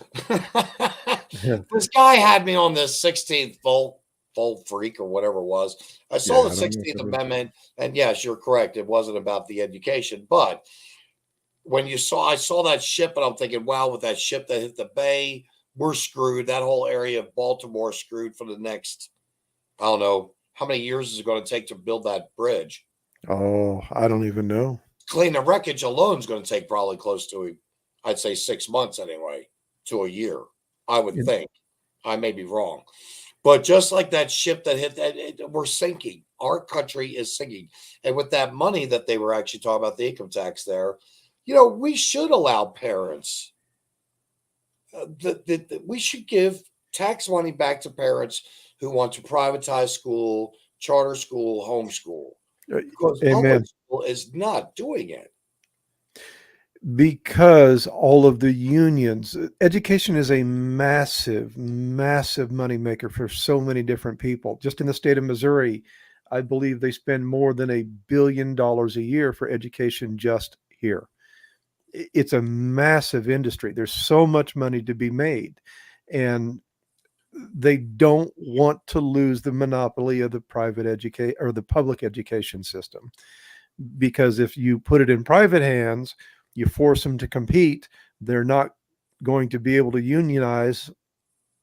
[SPEAKER 2] this guy had me on this 16th Volt Freak or whatever it was. I saw the 16th Amendment, and yes, you're correct. It wasn't about the education, but when I saw that ship, and I'm thinking, wow, with that ship that hit the bay, we're screwed. That whole area of Baltimore screwed for the next, I don't know, how many years is it going to take to build that bridge?
[SPEAKER 3] Oh, I don't even know.
[SPEAKER 2] Clean the wreckage alone is going to take probably close to, I'd say 6 months anyway, to a year, I would think. I may be wrong. But just like that ship that hit that, we're sinking. Our country is sinking. And with that money that they were actually talking about, the income tax there, we should allow parents. We should give tax money back to parents who want to privatize school, charter school, homeschool. Because public school is not doing it.
[SPEAKER 3] Because all of the unions, education is a massive, massive moneymaker for so many different people. Just in the state of Missouri, I believe they spend more than $1 billion a year for education just here. It's a massive industry. There's so much money to be made, and they don't want to lose the monopoly of the private education or the public education system, because if you put it in private hands, you force them to compete, they're not going to be able to unionize,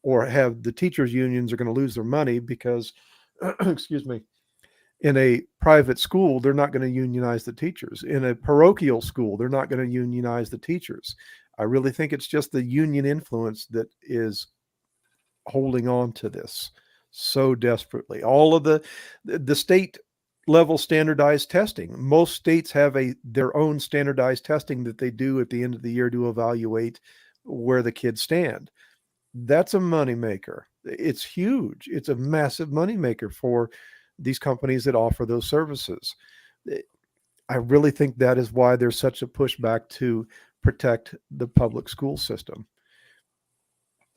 [SPEAKER 3] or have the teachers unions are going to lose their money because excuse me, in a private school, they're not going to unionize the teachers. In a parochial school, they're not going to unionize the teachers. I really think it's just the union influence that is holding on to this so desperately. All of the state level standardized testing. Most states have their own standardized testing that they do at the end of the year to evaluate where the kids stand. That's a moneymaker. It's huge. It's a massive moneymaker for these companies that offer those services. I really think that is why there's such a pushback to protect the public school system.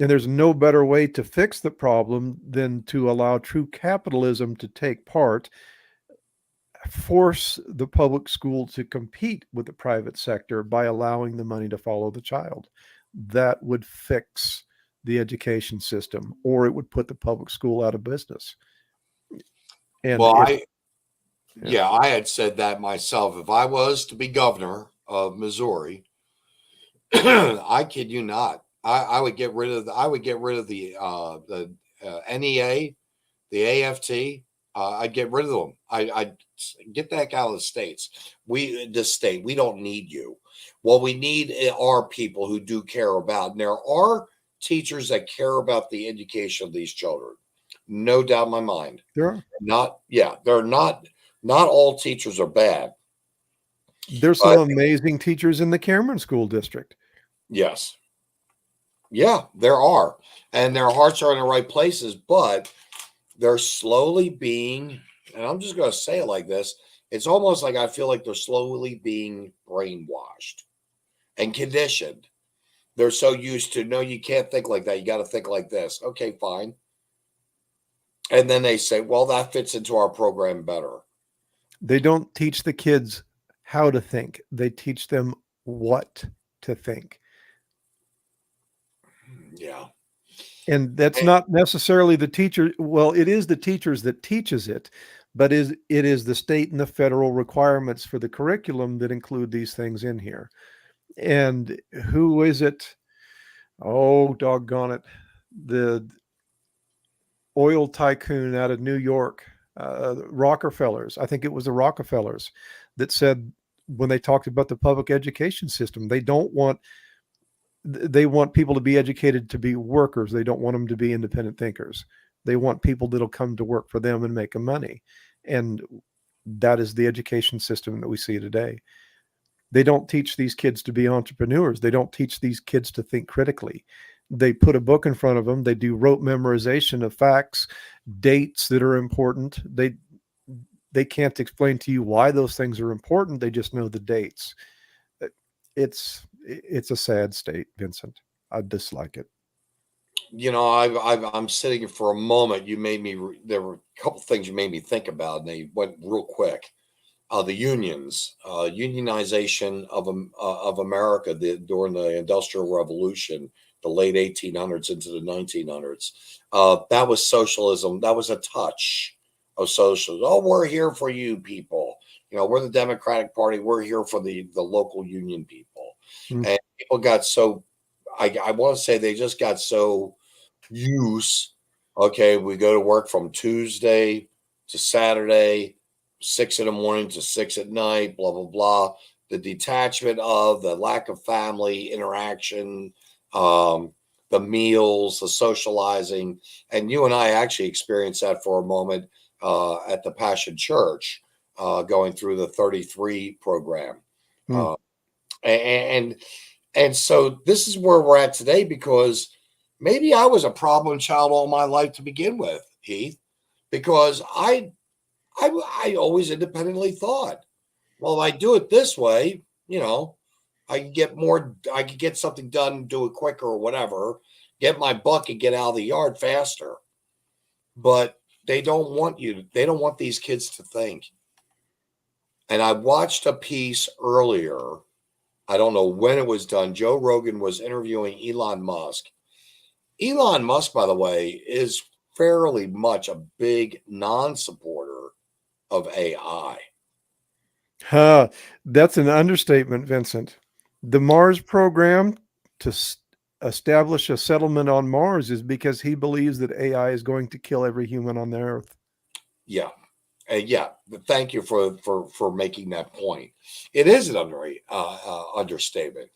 [SPEAKER 3] And there's no better way to fix the problem than to allow true capitalism to take part, force the public school to compete with the private sector by allowing the money to follow the child. That would fix the education system, or it would put the public school out of business. And
[SPEAKER 2] Well,
[SPEAKER 3] yeah.
[SPEAKER 2] I had said that myself. If I was to be governor of Missouri, I kid you not, I would get rid of the NEA, the AFT. I'd get rid of them. I'd get that out of the states. This state, we don't need you. What we need are people who do care about, and there are teachers that care about the education of these children. No doubt in my mind.
[SPEAKER 3] There are.
[SPEAKER 2] They're not all teachers are bad.
[SPEAKER 3] There's some amazing teachers in the Cameron School District.
[SPEAKER 2] Yes. Yeah, there are. And their hearts are in the right places, but they're slowly being, and I'm just going to say it like this, it's almost like I feel like they're slowly being brainwashed and conditioned. They're so used to, no, you can't think like that. You got to think like this. Okay, fine. And then they say, well, that fits into our program better.
[SPEAKER 3] They don't teach the kids how to think. They teach them what to think.
[SPEAKER 2] Yeah.
[SPEAKER 3] And that's not necessarily the teacher. Well, it is the teachers that teaches it, but it is the state and the federal requirements for the curriculum that include these things in here. And who is it? Oh, doggone it. The oil tycoon out of New York, Rockefellers. I think it was the Rockefellers that said, when they talked about the public education system, they want people to be educated to be workers. They don't want them to be independent thinkers. They want people that'll come to work for them and make them money. And that is the education system that we see today. They don't teach these kids to be entrepreneurs. They don't teach these kids to think critically. They put a book in front of them. They do rote memorization of facts, dates that are important. They can't explain to you why those things are important. They just know the dates. It's a sad state, Vincent. I dislike it.
[SPEAKER 2] You know, I'm sitting for a moment. There were a couple things you made me think about, and they went real quick. The unions, unionization of America during the Industrial Revolution, the late 1800s into the 1900s. That was socialism. That was a touch of socialism. Oh, we're here for you people. You know, we're the Democratic Party. We're here for the local union people. Mm-hmm. And people got so, I want to say they just got so used. Okay, we go to work from Tuesday to Saturday, 6 in the morning to 6 at night, blah, blah, blah. The detachment of the lack of family interaction, the meals, the socializing. And you and I actually experienced that for a moment at the Passion Church, going through the 33 program. And so this is where we're at today, because maybe I was a problem child all my life to begin with, Heath, because I always independently thought, well, if I do it this way, you know, I can get something done, do it quicker or whatever, get my buck and get out of the yard faster. But they don't want these kids to think. And I watched a piece earlier. I don't know when it was done. Joe Rogan was interviewing Elon Musk. Elon Musk, by the way, is fairly much a big non-supporter of AI.
[SPEAKER 3] That's an understatement, Vincent. The Mars program to establish a settlement on Mars is because he believes that AI is going to kill every human on the earth.
[SPEAKER 2] Yeah. Thank you for making that point. It is an understatement,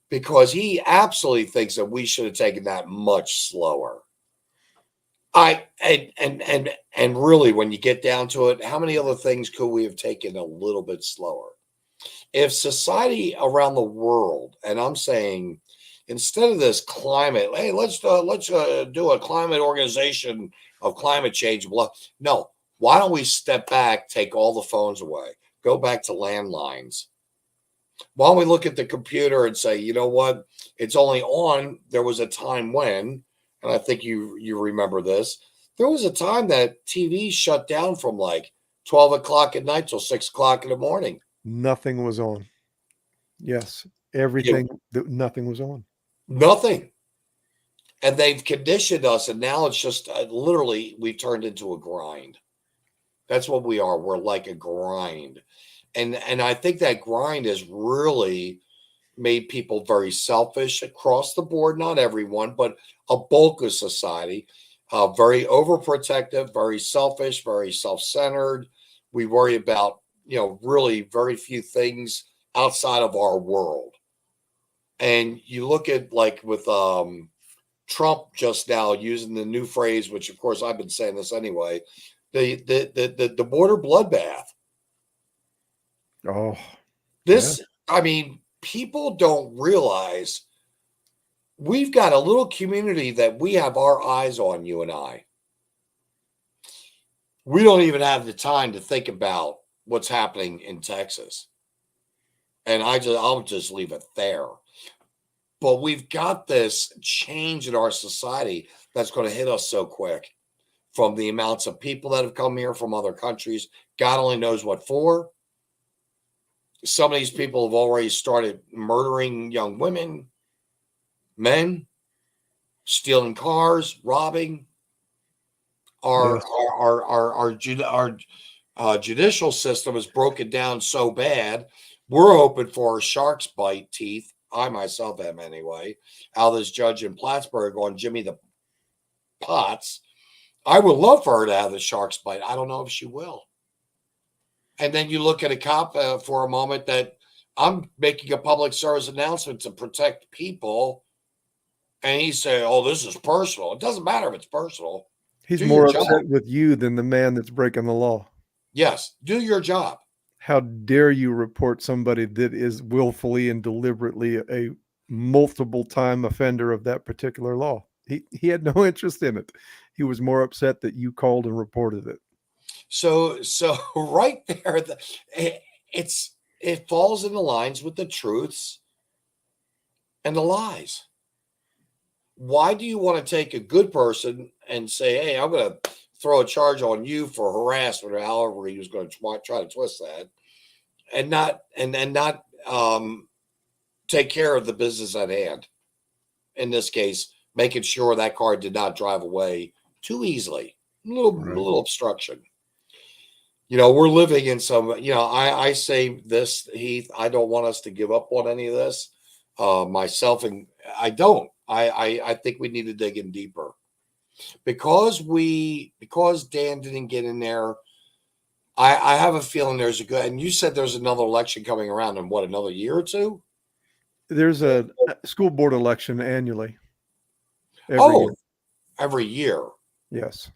[SPEAKER 2] because he absolutely thinks that we should have taken that much slower. And really, when you get down to it, how many other things could we have taken a little bit slower? If society around the world, and I'm saying instead of this climate, hey, let's do a climate organization of climate change. No, why don't we step back, take all the phones away, go back to landlines? Why don't we look at the computer and say, you know what? It's only on. There was a time when, and I think you remember this. There was a time that TV shut down from like 12 o'clock at night till 6 o'clock in the morning.
[SPEAKER 3] Nothing was on. Yes, nothing was on.
[SPEAKER 2] Nothing. And they've conditioned us, and now it's just literally we've turned into a grind. That's what we are. We're like a grind. And I think that grind has really made people very selfish across the board. Not everyone, but a bulk of society. Very overprotective, very selfish, very self-centered. We worry about, really very few things outside of our world. And you look at like with Trump just now using the new phrase, which of course I've been saying this anyway, the border bloodbath.
[SPEAKER 3] Oh,
[SPEAKER 2] this, yeah. I mean, people don't realize we've got a little community that we have our eyes on, you and I. We don't even have the time to think about what's happening in Texas. And I'll just leave it there. But we've got this change in our society that's going to hit us so quick from the amounts of people that have come here from other countries. God only knows what for. Some of these people have already started murdering young women, men, stealing cars, robbing. Our judicial system is broken down so bad. We're hoping for a shark's bite teeth. I myself am anyway. Out of this judge in Plattsburgh on Jimmy the Potts. I would love for her to have the shark's bite. I don't know if she will. And then you look at a cop for a moment that I'm making a public service announcement to protect people. And he say, oh, this is personal. It doesn't matter if it's personal.
[SPEAKER 3] He's more upset with you than the man that's breaking the law.
[SPEAKER 2] Yes. Do your job.
[SPEAKER 3] How dare you report somebody that is willfully and deliberately a multiple time offender of that particular law? He had no interest in it. He was more upset that you called and reported it.
[SPEAKER 2] So right there, it falls in the lines with the truths and the lies. Why do you want to take a good person and say, hey, I'm going to throw a charge on you for harassment, or however he was going to try to twist that, and not take care of the business at hand? In this case, making sure that car did not drive away too easily. A little obstruction. We're living in some, I say this, Heath, I don't want us to give up on any of this. Myself, and I don't. I think we need to dig in deeper. Because Dan didn't get in there, I have a feeling there's and you said there's another election coming around in what, another year or two?
[SPEAKER 3] There's a school board election annually.
[SPEAKER 2] Every year.
[SPEAKER 3] Yes.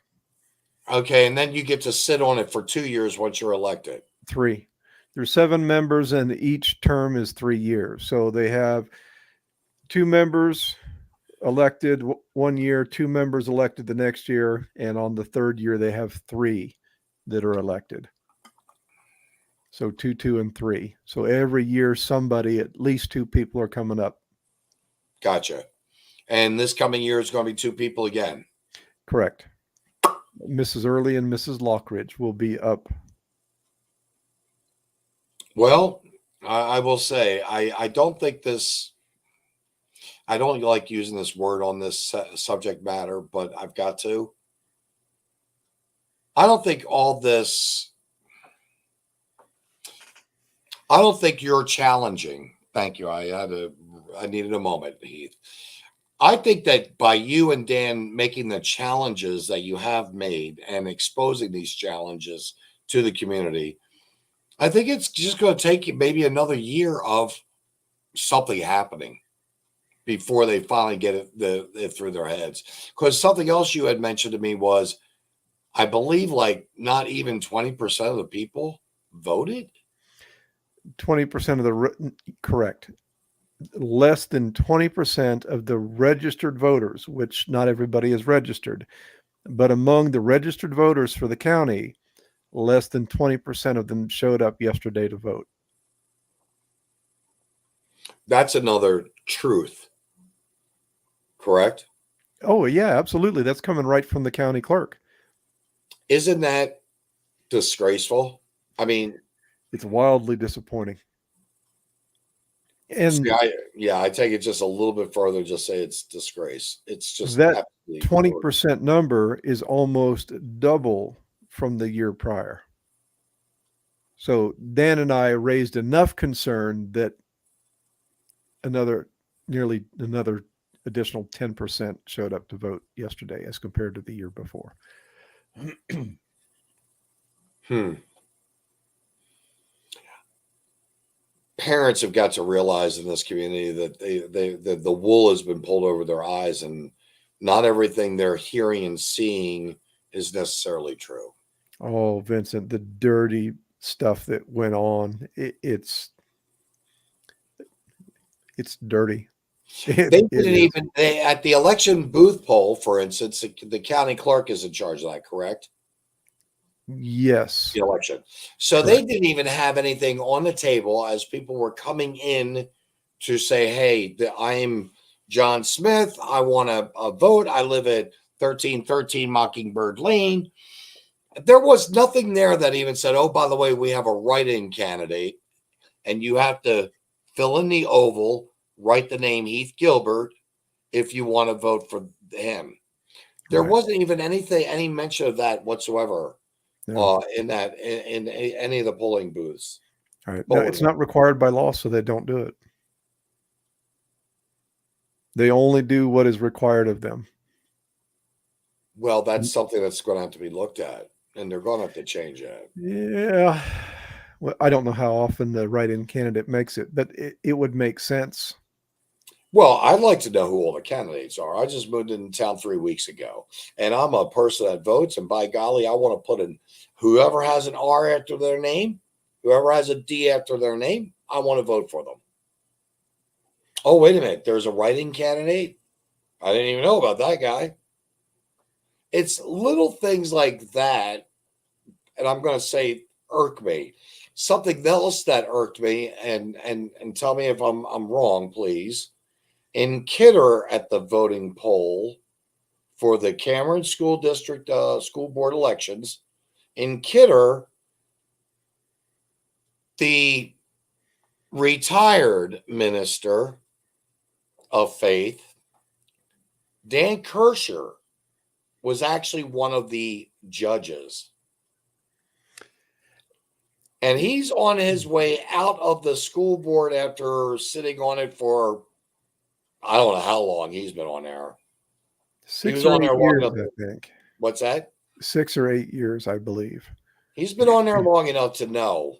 [SPEAKER 2] Okay, and then you get to sit on it for 2 years once you're elected.
[SPEAKER 3] 3. There's 7 members, and each term is 3 years. So they have 2 members elected 1 year, 2 members elected the next year, and on the 3rd year they have 3 that are elected. So 2, 2, and 3. So every year at least 2 people are coming up.
[SPEAKER 2] Gotcha. And this coming year is going to be 2 people again.
[SPEAKER 3] Correct. Mrs. Early and Mrs. Lockridge will be up.
[SPEAKER 2] Well, I will say, I don't think this, I don't like using this word on this subject matter, but I've got to. I don't think all this, I don't think you're challenging. Thank you. I needed a moment, Heath. I think that by you and Dan making the challenges that you have made and exposing these challenges to the community, I think it's just going to take maybe another year of something happening before they finally get it through their heads. Because something else you had mentioned to me was, I believe, like not even 20% of the people voted.
[SPEAKER 3] 20% of correct. less than 20% of the registered voters, which not everybody is registered, but among the registered voters for the county, less than 20% of them showed up yesterday to vote.
[SPEAKER 2] That's another truth, correct?
[SPEAKER 3] Oh, yeah, absolutely. That's coming right from the county clerk.
[SPEAKER 2] Isn't that disgraceful? I mean,
[SPEAKER 3] It's wildly disappointing. And
[SPEAKER 2] I take it just a little bit further, just say it's disgrace. It's just
[SPEAKER 3] that
[SPEAKER 2] absolutely
[SPEAKER 3] 20% number is almost double from the year prior. So Dan and I raised enough concern that nearly another additional 10% showed up to vote yesterday as compared to the year before.
[SPEAKER 2] Parents have got to realize in this community that the wool has been pulled over their eyes, and not everything they're hearing and seeing is necessarily true.
[SPEAKER 3] Oh, Vincent, the dirty stuff that went on, it's dirty.
[SPEAKER 2] They didn't even at the election booth poll, for instance, the county clerk is in charge of that, correct?
[SPEAKER 3] Yes.
[SPEAKER 2] The election. So
[SPEAKER 3] Correct.
[SPEAKER 2] They didn't even have anything on the table as people were coming in to say, hey, I'm John Smith. I want to vote. I live at 1313 Mockingbird Lane. There was nothing there that even said, oh, by the way, we have a write-in candidate, and you have to fill in the oval, write the name Heath Gilbert if you want to vote for him. There wasn't even any mention of that whatsoever. No. In any of the polling booths.
[SPEAKER 3] All right. No, it's not required by law, so they don't do it. They only do what is required of them.
[SPEAKER 2] Well, that's something that's going to have to be looked at, and they're going to have to change that.
[SPEAKER 3] Yeah. Well, I don't know how often the write-in candidate makes it, but it would make sense.
[SPEAKER 2] Well, I'd like to know who all the candidates are. I just moved in town 3 weeks ago, and I'm a person that votes, and by golly, I want to put in whoever has an R after their name, whoever has a D after their name, I want to vote for them. Oh, wait a minute. There's a write-in candidate? I didn't even know about that guy. It's little things like that, and I'm going to say irk me. Something else that irked me, and tell me if I'm wrong, please. In Kidder at the voting poll for the Cameron School District school board elections, in Kidder, the retired minister of faith, Dan Kirscher, was actually one of the judges. And he's on his way out of the school board after sitting on it for, I don't know how long he's been on there.
[SPEAKER 3] 6 or 8 years, I think.
[SPEAKER 2] What's that?
[SPEAKER 3] 6 or 8 years, I believe.
[SPEAKER 2] He's been on there long enough to know.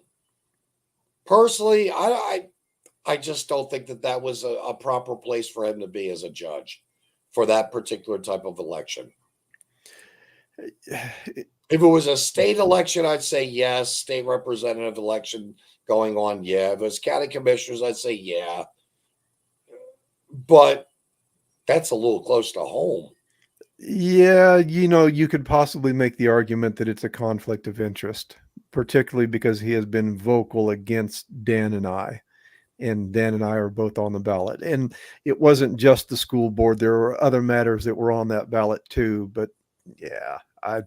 [SPEAKER 2] Personally, I just don't think that was a proper place for him to be as a judge for that particular type of election. If it was a state election, I'd say yes. State representative election going on, yeah. If it was county commissioners, I'd say yeah. But that's a little close to home.
[SPEAKER 3] Yeah, you could possibly make the argument that it's a conflict of interest, particularly because he has been vocal against Dan and I. And Dan and I are both on the ballot. And it wasn't just the school board. There were other matters that were on that ballot too. But yeah, I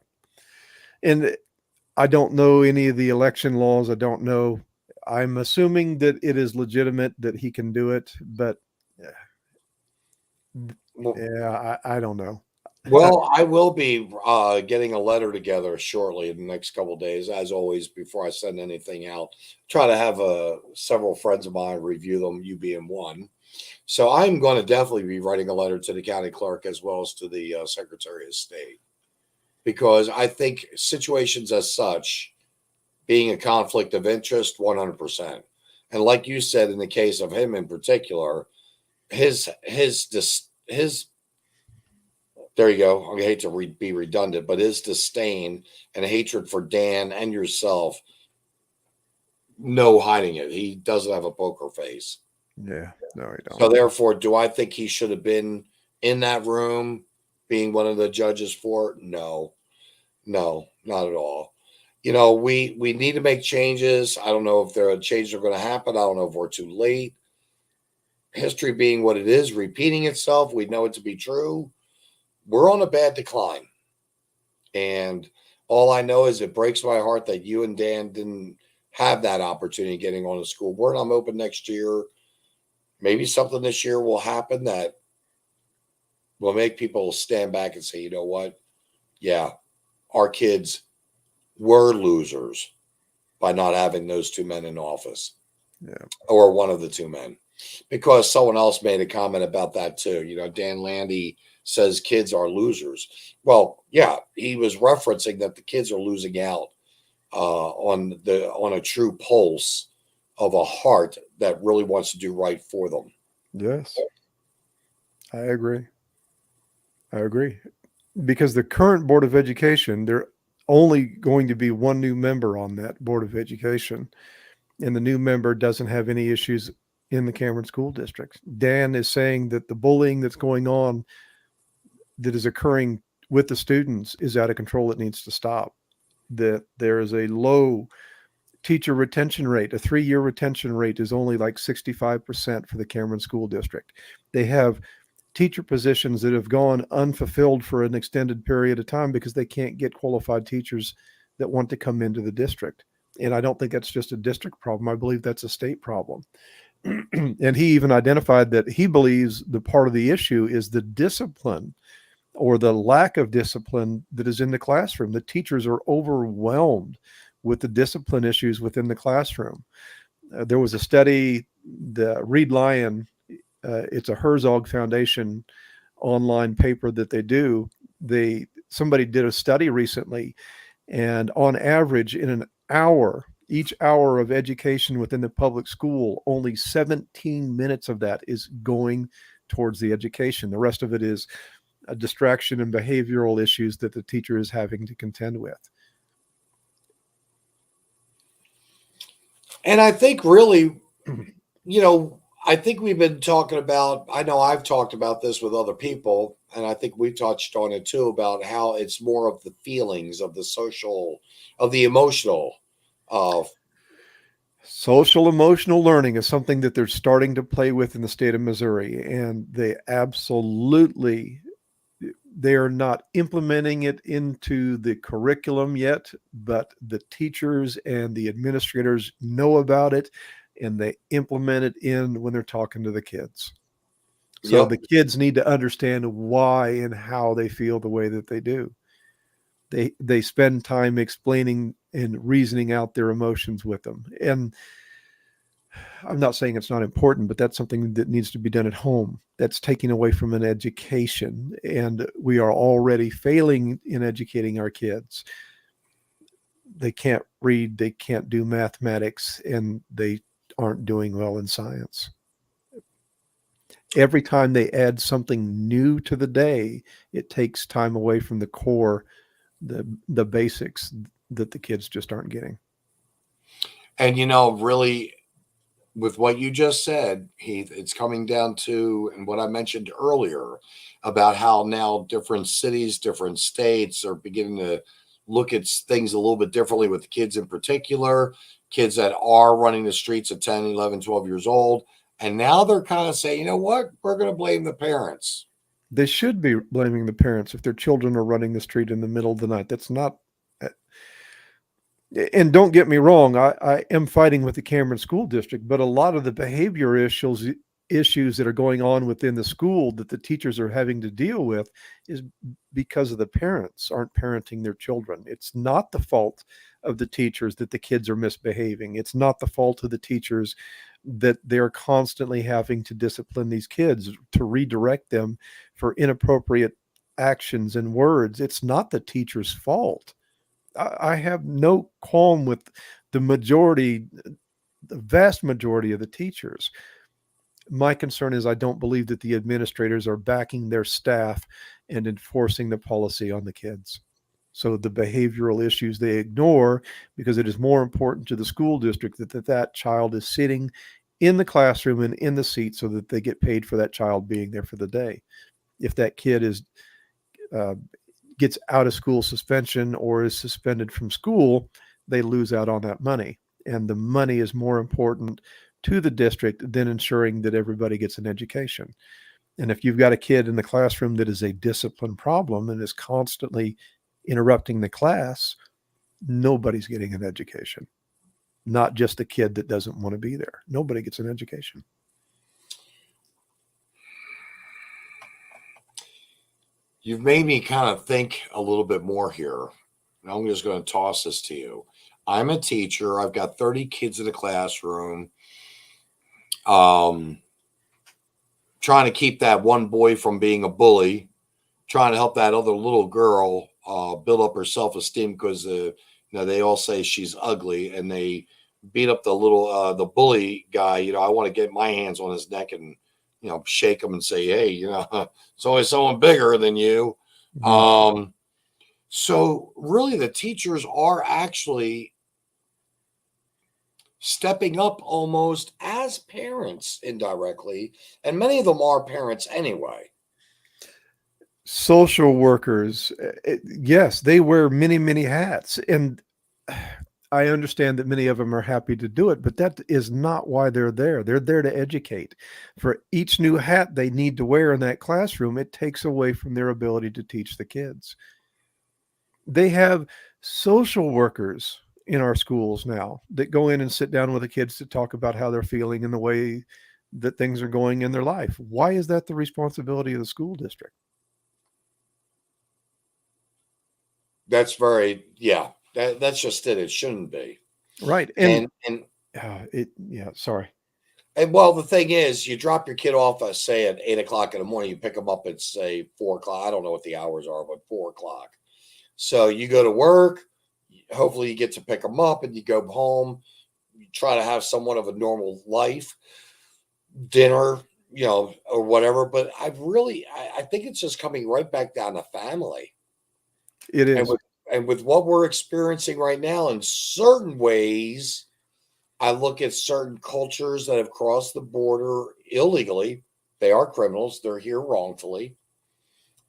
[SPEAKER 3] don't know any of the election laws. I don't know. I'm assuming that it is legitimate that he can do it, but yeah, I don't know.
[SPEAKER 2] Well, I will be getting a letter together shortly in the next couple of days, as always, before I send anything out. Try to have several friends of mine review them, you being one. So I'm going to definitely be writing a letter to the county clerk as well as to the Secretary of State, because I think situations as such, being a conflict of interest, 100%. And like you said, in the case of him in particular, his there you go. I hate to be redundant, but his disdain and hatred for Dan and yourself, no hiding it. He doesn't have a poker face.
[SPEAKER 3] Yeah, no, I
[SPEAKER 2] So
[SPEAKER 3] don't.
[SPEAKER 2] therefore, do I think he should have been in that room being one of the judges for it? No, not at all. We need to make changes. I don't know if there are changes are going to happen. I don't know if we're too late. History being what it is, repeating itself, we know it to be true. We're on a bad decline. And all I know is it breaks my heart that you and Dan didn't have that opportunity getting on a school board. I'm hoping next year, maybe something this year will happen that will make people stand back and say, you know what? Yeah, our kids were losers by not having those two men in office.
[SPEAKER 3] Yeah.
[SPEAKER 2] Or one of the two men. Because someone else made a comment about that too. Dan Landy says kids are losers. Well, yeah, he was referencing that the kids are losing out on a true pulse of a heart that really wants to do right for them.
[SPEAKER 3] Yes, I agree. Because the current Board of Education, there only going to be one new member on that Board of Education, and the new member doesn't have any issues in the Cameron School District. Dan is saying that the bullying that's going on, that is occurring with the students, is out of control. It needs to stop. That there is a low teacher retention rate. A 3-year retention rate is only like 65% for the Cameron School District. They have teacher positions that have gone unfulfilled for an extended period of time because they can't get qualified teachers that want to come into the district. And I don't think that's just a district problem. I believe that's a state problem. And he even identified that he believes the part of the issue is the discipline or the lack of discipline that is in the classroom. The teachers are overwhelmed with the discipline issues within the classroom. There was a study, the Reed Lyon, it's a Herzog Foundation online paper that they do. Somebody did a study recently, and on average, in an hour, each hour of education within the public school, only 17 minutes of that is going towards the education. The rest of it is a distraction and behavioral issues that the teacher is having to contend with.
[SPEAKER 2] And I think really, I think we've been talking about, I know I've talked about this with other people, and I think we touched on it too, about how it's more of the feelings of the social, of the emotional.
[SPEAKER 3] Social emotional learning is something that they're starting to play with in the state of Missouri, and they are not implementing it into the curriculum yet, but the teachers and the administrators know about it, and they implement it in when they're talking to the kids. So
[SPEAKER 2] Yep.
[SPEAKER 3] the kids need to understand why and how they feel the way that they do. They spend time explaining and reasoning out their emotions with them. And I'm not saying it's not important, but that's something that needs to be done at home. That's taking away from an education, and we are already failing in educating our kids. They can't read, they can't do mathematics, and they aren't doing well in science. Every time they add something new to the day, it takes time away from the core, the basics that the kids just aren't getting.
[SPEAKER 2] And really, with what you just said, Heath, it's coming down to, and what I mentioned earlier about how now different cities, different states are beginning to look at things a little bit differently with the kids in particular, kids that are running the streets at 10, 11, 12 years old. And now they're kind of saying, you know what, we're going to blame the parents.
[SPEAKER 3] They should be blaming the parents if their children are running the street in the middle of the night. That's not. And don't get me wrong, I am fighting with the Cameron School District, but a lot of the behavior issues that are going on within the school that the teachers are having to deal with is because of the parents aren't parenting their children. It's not the fault of the teachers that the kids are misbehaving. It's not the fault of the teachers that they're constantly having to discipline these kids to redirect them for inappropriate actions and words. It's not the teacher's fault. I have no qualm with the vast majority of the teachers. My concern is I don't believe that the administrators are backing their staff and enforcing the policy on the kids. So the behavioral issues they ignore because it is more important to the school district that child is sitting in the classroom and in the seat so that they get paid for that child being there for the day. If that kid is gets out of school suspension or is suspended from school, they lose out on that money. And the money is more important to the district than ensuring that everybody gets an education. And if you've got a kid in the classroom that is a discipline problem and is constantly interrupting the class, nobody's getting an education. Not just the kid that doesn't want to be there. Nobody gets an education.
[SPEAKER 2] You've made me kind of think a little bit more here. And I'm just going to toss this to you. I'm a teacher. I've got 30 kids in the classroom. Trying to keep that one boy from being a bully, trying to help that other little girl build up her self-esteem because they all say she's ugly, and they beat up the bully guy. I want to get my hands on his neck and shake him and say, hey, it's always someone bigger than you.
[SPEAKER 3] Mhm.
[SPEAKER 2] So really the teachers are actually stepping up almost as parents indirectly, and many of them are parents anyway.
[SPEAKER 3] Social workers, yes, they wear many, many hats. And I understand that many of them are happy to do it, but that is not why they're there. They're there to educate. For each new hat they need to wear in that classroom, it takes away from their ability to teach the kids. They have social workers in our schools now that go in and sit down with the kids to talk about how they're feeling and the way that things are going in their life. Why is that the responsibility of the school district?
[SPEAKER 2] That's that's just it. It shouldn't be.
[SPEAKER 3] Right.
[SPEAKER 2] And
[SPEAKER 3] Sorry.
[SPEAKER 2] well, the thing is, you drop your kid off, say at 8 o'clock in the morning, you pick them up at say 4 o'clock. I don't know what the hours are, but 4 o'clock. So you go to work. Hopefully, you get to pick them up, and you go home. You try to have somewhat of a normal life, dinner, or whatever. But I think it's just coming right back down to family.
[SPEAKER 3] It is.
[SPEAKER 2] And with what we're experiencing right now, in certain ways, I look at certain cultures that have crossed the border illegally. They are criminals. They're here wrongfully.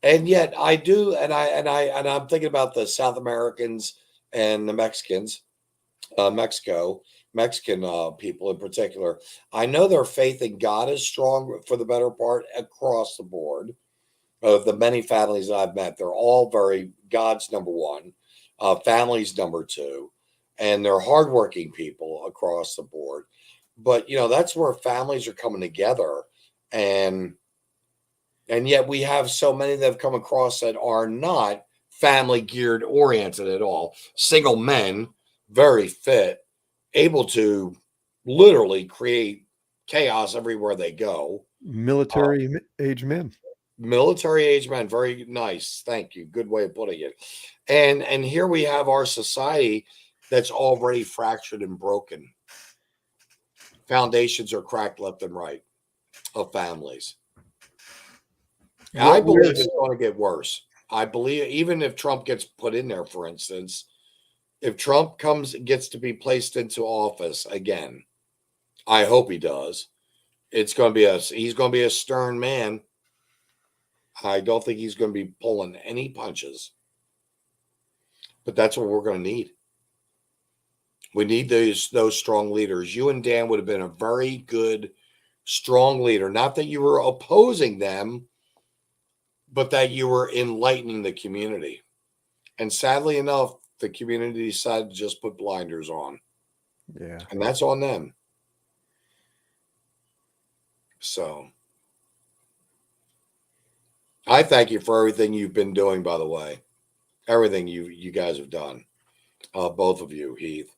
[SPEAKER 2] And yet I do, and I'm thinking about the South Americans and the Mexicans, Mexican people in particular. I know their faith in God is strong for the better part across the board. Of the many families that I've met, they're all very God's number one, families number two, and they're hardworking people across the board. But that's where families are coming together, and yet we have so many that have come across that are not family geared oriented at all. Single men, very fit, able to literally create chaos everywhere they go.
[SPEAKER 3] Military age men.
[SPEAKER 2] Military age men, very nice. Thank you. Good way of putting it. And here we have our society that's already fractured and broken. Foundations are cracked left and right of families. I believe it's going to get worse. I believe even if Trump gets put in there, for instance, if Trump gets to be placed into office again, I hope he does. He's going to be a stern man. I don't think he's going to be pulling any punches. But that's what we're going to need. We need those strong leaders. You and Dan would have been a very good, strong leader. Not that you were opposing them, but that you were enlightening the community. And sadly enough, the community decided to just put blinders on.
[SPEAKER 3] Yeah.
[SPEAKER 2] And that's on them. So I thank you for everything you've been doing, by the way. Everything you guys have done. Both of you, Heath.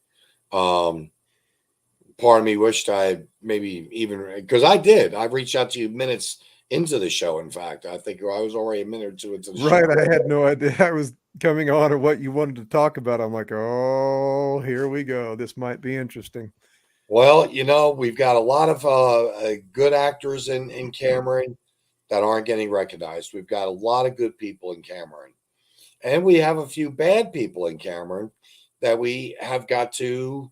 [SPEAKER 2] Part of me wished I had maybe even, because I did. I reached out to you minutes into the show. In fact, I think I was already a minute or two into the show.
[SPEAKER 3] Right. I had no idea I was coming on or what you wanted to talk about. I'm like, oh, here we go. This might be interesting.
[SPEAKER 2] Well, we've got a lot of good actors in Cameron that aren't getting recognized. We've got a lot of good people in Cameron. And we have a few bad people in Cameron that we have got to,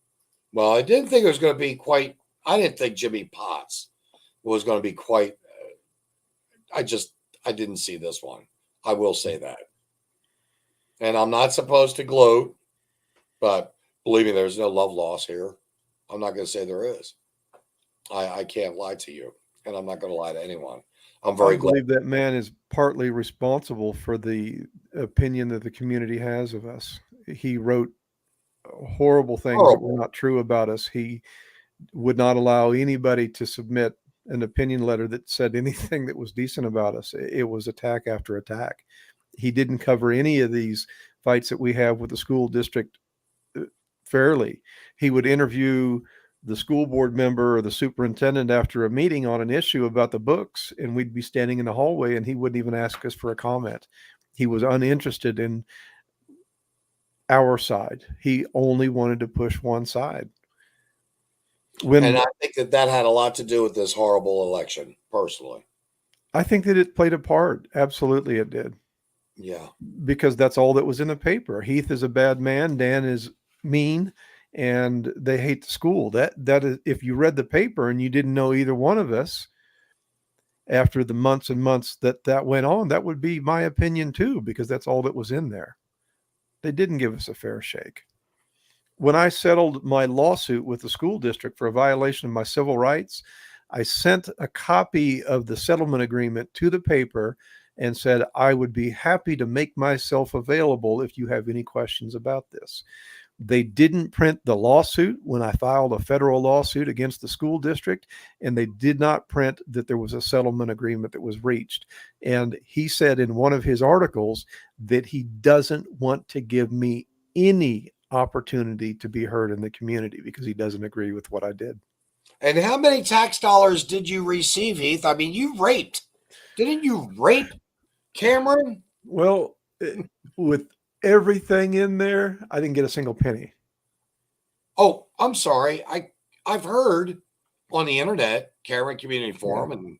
[SPEAKER 2] well, I didn't think it was going to be quite I didn't think Jimmy Potts was going to be quite. I didn't see this one. I will say that. And I'm not supposed to gloat, but believe me, there's no love loss here. I'm not going to say there is. I can't lie to you, and I'm not going to lie to anyone. I'm very
[SPEAKER 3] I
[SPEAKER 2] glad.
[SPEAKER 3] believe that man is partly responsible for the opinion that the community has of us. He wrote horrible things that were not true about us. He would not allow anybody to submit an opinion letter that said anything that was decent about us. It was attack after attack. He didn't cover any of these fights that we have with the school district fairly. He would interview the school board member or the superintendent after a meeting on an issue about the books, and we'd be standing in the hallway and he wouldn't even ask us for a comment. He was uninterested in our side. He only wanted to push one side.
[SPEAKER 2] And I think that had a lot to do with this horrible election, personally.
[SPEAKER 3] I think that it played a part. Absolutely it did.
[SPEAKER 2] Yeah.
[SPEAKER 3] Because that's all that was in the paper. Heath is a bad man. Dan is mean, and they hate the school. That is, if you read the paper and you didn't know either one of us after the months and months that went on, that would be my opinion too, because that's all that was in there. They didn't give us a fair shake. When I settled my lawsuit with the school district for a violation of my civil rights, I sent a copy of the settlement agreement to the paper and said, I would be happy to make myself available if you have any questions about this. They didn't print the lawsuit when I filed a federal lawsuit against the school district, and they did not print that there was a settlement agreement that was reached. And he said in one of his articles that he doesn't want to give me any opportunity to be heard in the community because he doesn't agree with what I did.
[SPEAKER 2] And how many tax dollars did you receive, Heath? I mean, you raped. Didn't you rape Cameron?
[SPEAKER 3] Well, with everything in there, I didn't get a single penny.
[SPEAKER 2] Oh, I'm sorry. I've heard on the internet, Cameron Community Forum and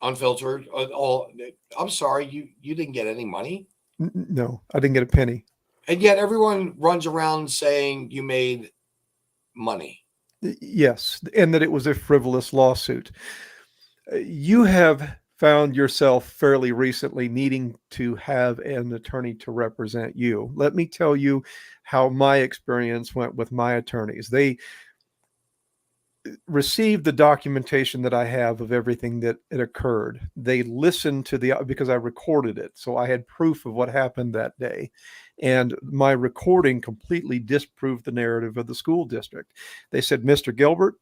[SPEAKER 2] Unfiltered, all. I'm sorry, you didn't get any money?
[SPEAKER 3] No, I didn't get a penny.
[SPEAKER 2] And yet everyone runs around saying you made money.
[SPEAKER 3] Yes, and that it was a frivolous lawsuit. You have found yourself fairly recently needing to have an attorney to represent you. Let me tell you how my experience went with my attorneys. They received the documentation that I have of everything that it occurred. They listened to because I recorded it. So I had proof of what happened that day. And my recording completely disproved the narrative of the school district. They said, Mr. Gilbert,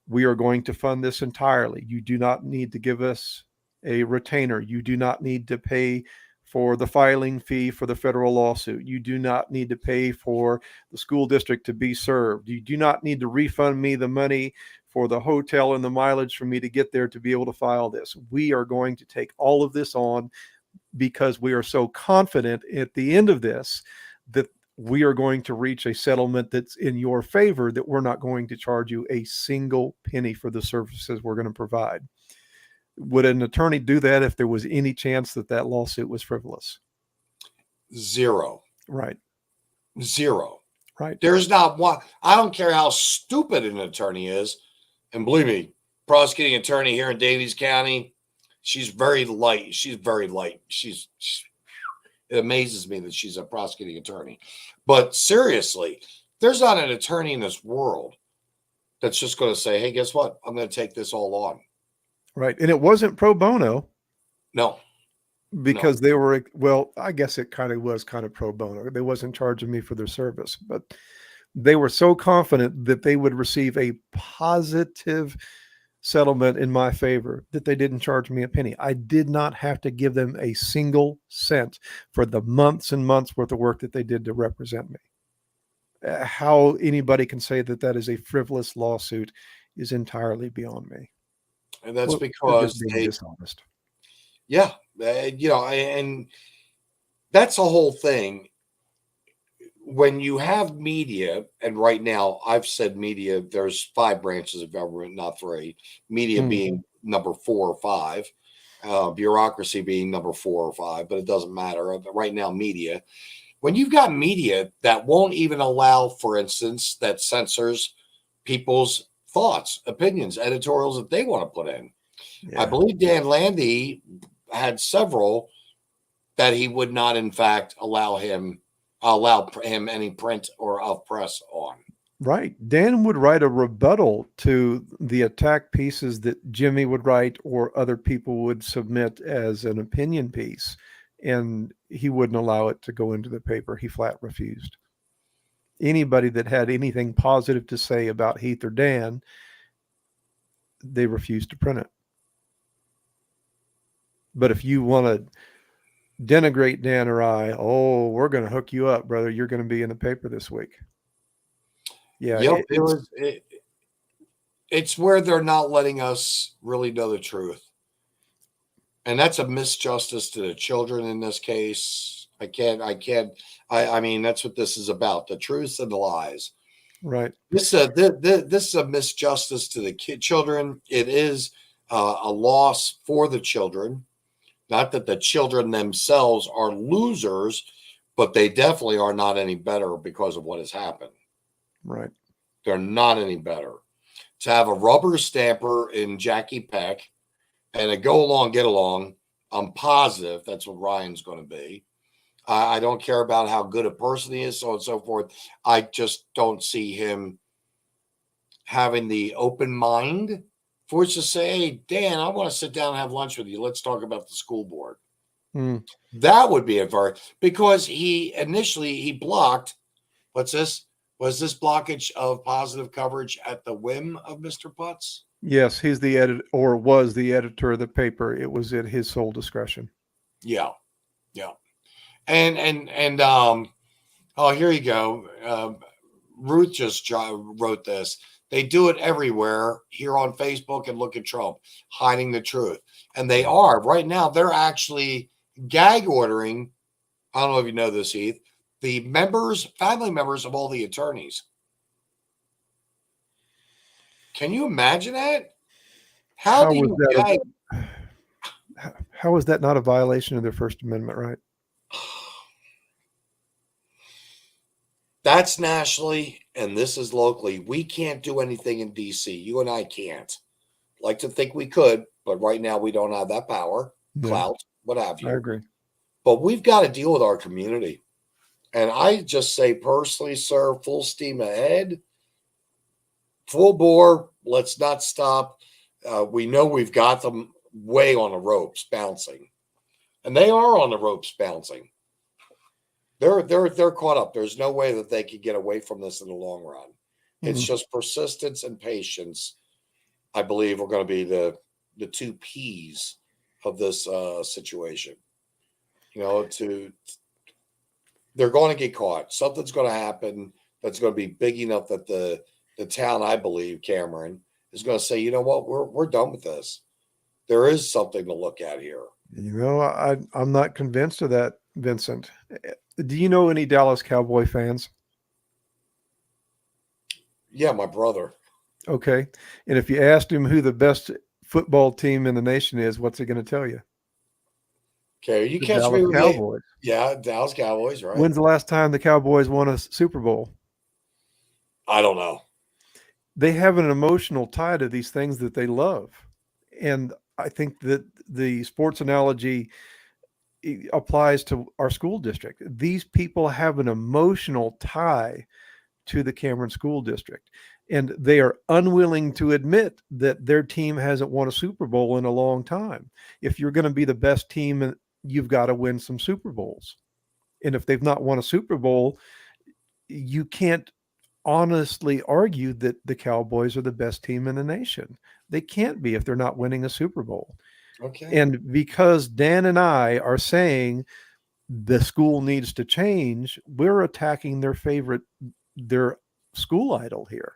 [SPEAKER 3] we are going to fund this entirely. You do not need to give us a retainer. You do not need to pay for the filing fee for the federal lawsuit. You do not need to pay for the school district to be served. You do not need to refund me the money for the hotel and the mileage for me to get there to be able to file this. We are going to take all of this on because we are so confident at the end of this that we are going to reach a settlement that's in your favor, that we're not going to charge you a single penny for the services we're going to provide. Would an attorney do that if there was any chance that that lawsuit was frivolous?
[SPEAKER 2] Zero.
[SPEAKER 3] Right.
[SPEAKER 2] Zero.
[SPEAKER 3] Right.
[SPEAKER 2] There's not one. I don't care how stupid an attorney is. And believe me, prosecuting attorney here in Davies County, she's very light. She's very light. It amazes me that she's a prosecuting attorney. But seriously, there's not an attorney in this world that's just going to say, hey, guess what? I'm going to take this all on.
[SPEAKER 3] Right. And it wasn't pro bono.
[SPEAKER 2] No.
[SPEAKER 3] Because they were, well, I guess it kind of pro bono. They wasn't charging me for their service, but they were so confident that they would receive a positive settlement in my favor that they didn't charge me a penny. I did not have to give them a single cent for the months and months worth of work that they did to represent me. How anybody can say that that is a frivolous lawsuit is entirely beyond me.
[SPEAKER 2] And that's because
[SPEAKER 3] they're dishonest.
[SPEAKER 2] Yeah. And that's the whole thing. When you have media, and right now I've said media, there's 5 branches of government, not 3. Media being number 4 or 5, bureaucracy being number 4 or 5, but it doesn't matter. Right now, media. When you've got media that won't even allow, for instance, that censors people's thoughts, opinions, editorials that they want to put in.
[SPEAKER 3] Yeah.
[SPEAKER 2] I believe Dan Landy had several that he would not, in fact, allow him any print or of press on.
[SPEAKER 3] Right. Dan would write a rebuttal to the attack pieces that Jimmy would write or other people would submit as an opinion piece, and he wouldn't allow it to go into the paper. He flat refused. Anybody that had anything positive to say about Heath or Dan, they refused to print it. But if you want to denigrate Dan or I, oh, we're going to hook you up, brother. You're going to be in the paper this week. Yeah.
[SPEAKER 2] Yep, it's where they're not letting us really know the truth. And that's a misjustice to the children in this case. I mean, that's what this is about, the truths and the lies.
[SPEAKER 3] Right.
[SPEAKER 2] This is a misjustice to the children. It is a loss for the children. Not that the children themselves are losers, but they definitely are not any better because of what has happened.
[SPEAKER 3] Right.
[SPEAKER 2] They're not any better. To have a rubber stamper in Jackie Peck and a go along, get along, I'm positive that's what Ryan's going to be. I don't care about how good a person he is, so on and so forth. I just don't see him having the open mind for us to say, hey, Dan, I want to sit down and have lunch with you. Let's talk about the school board. That would be because he initially blocked, what's this? Was this blockage of positive coverage at the whim of Mr. Putz?
[SPEAKER 3] Yes, he's the editor, or was the editor of the paper. It was at his sole discretion.
[SPEAKER 2] Yeah. And oh, here you go. Ruth just wrote this. They do it everywhere here on Facebook, and look at Trump hiding the truth. And they are right now. They're actually gag ordering. I don't know if you know this, Heath. The family members of all the attorneys. Can you imagine that? How
[SPEAKER 3] is that not a violation of their First Amendment right?
[SPEAKER 2] That's nationally, and this is locally. We can't do anything in D.C. You and I can't. Like to think we could, but right now we don't have that power, clout, what have you.
[SPEAKER 3] I agree.
[SPEAKER 2] But we've got to deal with our community. And I just say personally, sir, full steam ahead, full bore. Let's not stop. We know we've got them way on the ropes bouncing, and they are on the ropes bouncing. They're caught up. There's no way that they could get away from this in the long run. It's just persistence and patience, I believe, are going to be the two P's of this situation. You know, they're going to get caught. Something's going to happen that's going to be big enough that the town, I believe, Cameron, is going to say, you know what, we're done with this. There is something to look at here.
[SPEAKER 3] You know, I'm not convinced of that, Vincent. Do you know any Dallas Cowboy fans?
[SPEAKER 2] Yeah, my brother.
[SPEAKER 3] Okay. And if you asked him who the best football team in the nation is, what's he going to tell you?
[SPEAKER 2] Okay, you
[SPEAKER 3] The
[SPEAKER 2] catch
[SPEAKER 3] Dallas
[SPEAKER 2] me with
[SPEAKER 3] Cowboys.
[SPEAKER 2] Yeah, Dallas Cowboys, right?
[SPEAKER 3] When's the last time the Cowboys won a Super Bowl?
[SPEAKER 2] I don't know.
[SPEAKER 3] They have an emotional tie to these things that they love. And I think that the sports analogy applies to our school district. These people have an emotional tie to the Cameron School District, and they are unwilling to admit that their team hasn't won a Super Bowl in a long time. If you're going to be the best team, you've got to win some Super Bowls. And if they've not won a Super Bowl, you can't honestly argue that the Cowboys are the best team in the nation. They can't be if they're not winning a Super Bowl.
[SPEAKER 2] Okay.
[SPEAKER 3] And because Dan and I are saying the school needs to change, we're attacking their school idol here.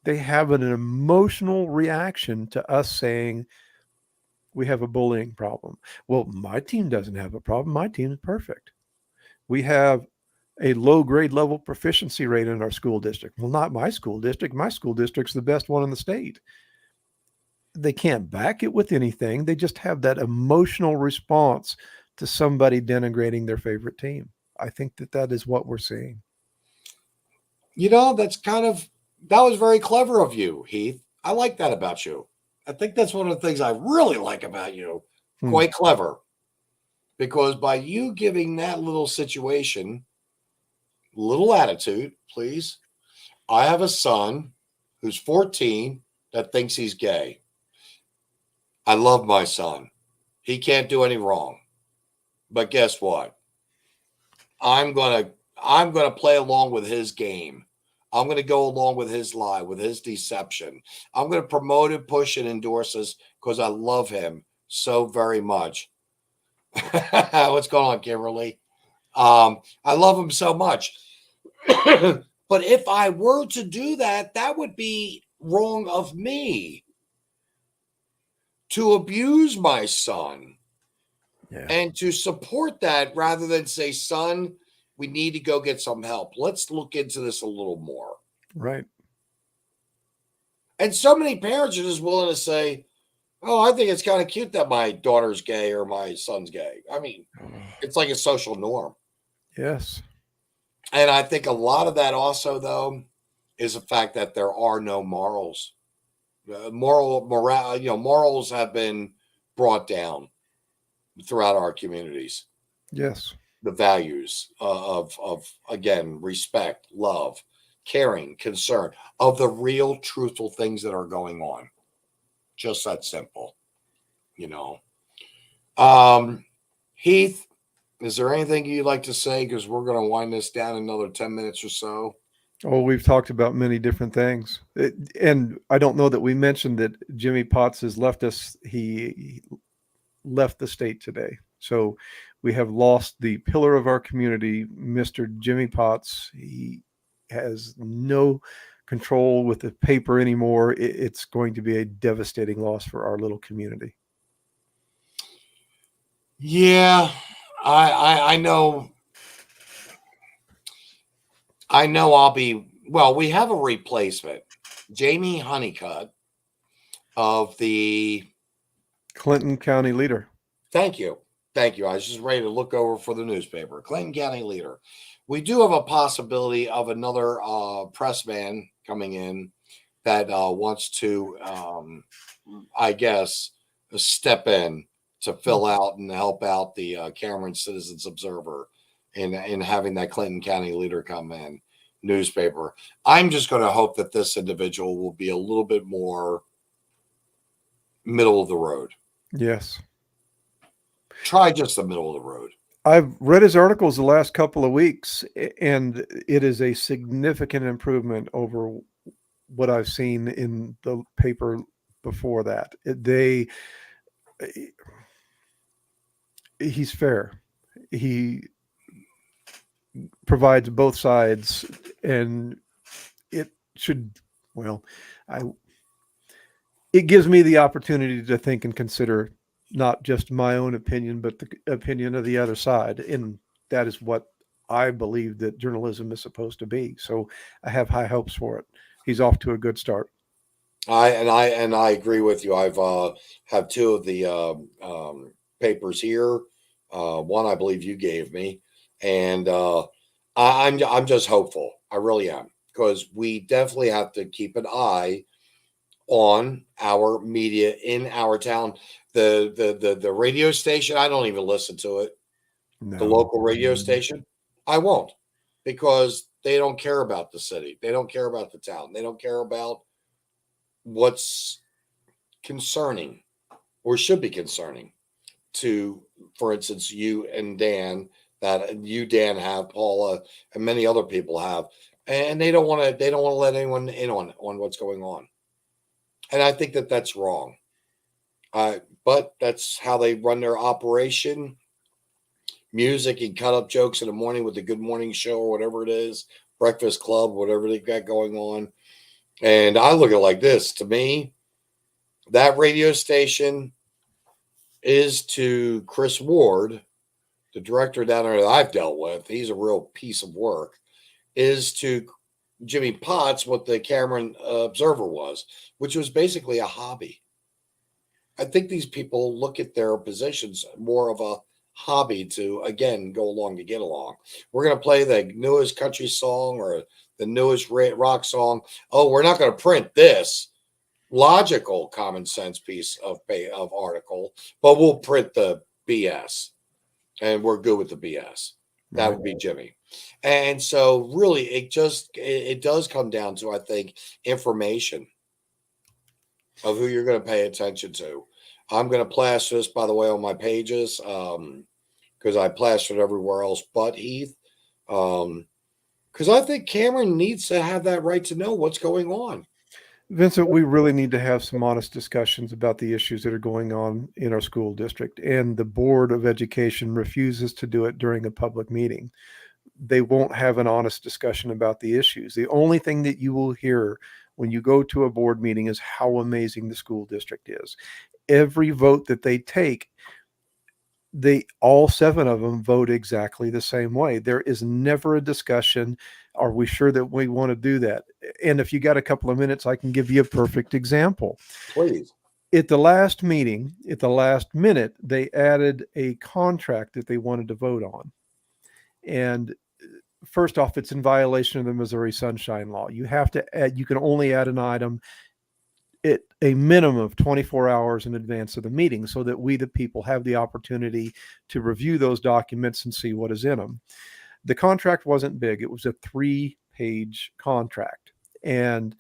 [SPEAKER 3] They have an emotional reaction to us saying we have a bullying problem. Well, my team doesn't have a problem. My team is perfect. We have a low grade level proficiency rate in our school district. Well, not my school district. My school district's the best one in the state. They can't back it with anything. They just have that emotional response to somebody denigrating their favorite team. I think that is what we're seeing.
[SPEAKER 2] You know, that's kind of That was very clever of you, Heath. I like that about you. I think that's one of the things I really like about you. Quite clever. Because by you giving that little situation, little attitude, please. I have a son who's 14 that thinks he's gay. I love my son. He can't do any wrong. But guess what? I'm gonna play along with his game. I'm gonna go along with his lie, with his deception. I'm gonna promote and push and endorse this because I love him so very much. What's going on, Kimberly? I love him so much. But if I were to do that, that would be wrong of me to abuse my son and to support that rather than say, son, we need to go get some help. Let's look into this a little more.
[SPEAKER 3] Right.
[SPEAKER 2] And so many parents are just willing to say, oh, I think it's kind of cute that my daughter's gay or my son's gay. I mean, it's like a social norm.
[SPEAKER 3] Yes.
[SPEAKER 2] And I think a lot of that also, though, is the fact that there are no morals. Morals have been brought down throughout our communities.
[SPEAKER 3] Yes.
[SPEAKER 2] The values of again, respect, love, caring, concern, of the real truthful things that are going on. Just that simple, Heath, is there anything you'd like to say? Because we're going to wind this down another 10 minutes or so.
[SPEAKER 3] Oh, we've talked about many different things. And I don't know that we mentioned that Jimmy Potts has left us. He left the state today. So we have lost the pillar of our community, Mr. Jimmy Potts. He has no control with the paper anymore. It's going to be a devastating loss for our little community.
[SPEAKER 2] Yeah, I know. I'll be, well, we have a replacement, Jamie Honeycutt of the
[SPEAKER 3] Clinton County Leader.
[SPEAKER 2] Thank you. I was just ready to look over for the newspaper. Clinton County Leader. We do have a possibility of another press man coming in that wants to, I guess, step in to fill out and help out the Cameron Citizens Observer in having that Clinton County Leader come in newspaper. I'm just going to hope that this individual will be a little bit more middle of the road.
[SPEAKER 3] Yes.
[SPEAKER 2] Try just the middle of the road.
[SPEAKER 3] I've read his articles the last couple of weeks, and it is a significant improvement over what I've seen in the paper before that. He's fair. He provides both sides, and it gives me the opportunity to think and consider not just my own opinion, but the opinion of the other side. And that is what I believe that journalism is supposed to be. So I have high hopes for it. He's off to a good start.
[SPEAKER 2] I agree with you. I've have two of the papers here. One I believe you gave me, and I'm just hopeful. I really am, because we definitely have to keep an eye on our media in our town. The radio station, I don't even listen to it. No. The local radio station, I won't, because they don't care about the city. They don't care about the town. They don't care about what's concerning or should be concerning to, for instance, you and Dan, that you, Dan, have, Paula, and many other people have, and they don't want to let anyone in on what's going on. And I think that that's wrong. But that's how they run their operation. Music and cut up jokes in the morning with the Good Morning Show or whatever it is, Breakfast Club, whatever they've got going on. And I look at it like this. To me, that radio station is to Chris Ward, the director down there that I've dealt with. He's a real piece of work. Is to Jimmy Potts what the Cameron Observer was, which was basically a hobby. I think these people look at their positions more of a hobby to, again, go along to get along. We're going to play the newest country song or the newest rock song. Oh, we're not going to print this logical, common sense piece of article, but we'll print the BS, and we're good with the BS. That would be Jimmy. And so really it does come down to, I think, information of who you're going to pay attention to. I'm going to plaster this, by the way, on my pages because I plastered everywhere else but Heath. Because I think Cameron needs to have that right to know what's going on.
[SPEAKER 3] Vincent, we really need to have some honest discussions about the issues that are going on in our school district, and the Board of Education refuses to do it during a public meeting. They won't have an honest discussion about the issues. The only thing that you will hear when you go to a board meeting is how amazing the school district is. Every vote that they take, all 7 of them vote exactly the same way. There is never a discussion. Are we sure that we want to do that? And if you got a couple of minutes, I can give you a perfect example.
[SPEAKER 2] Please.
[SPEAKER 3] At the last meeting, at the last minute, they added a contract that they wanted to vote on. And first off, it's in violation of the Missouri Sunshine Law. You have to add, you can only add an item at a minimum of 24 hours in advance of the meeting so that we, the people, have the opportunity to review those documents and see what is in them. The contract wasn't big. It was a 3-page contract. And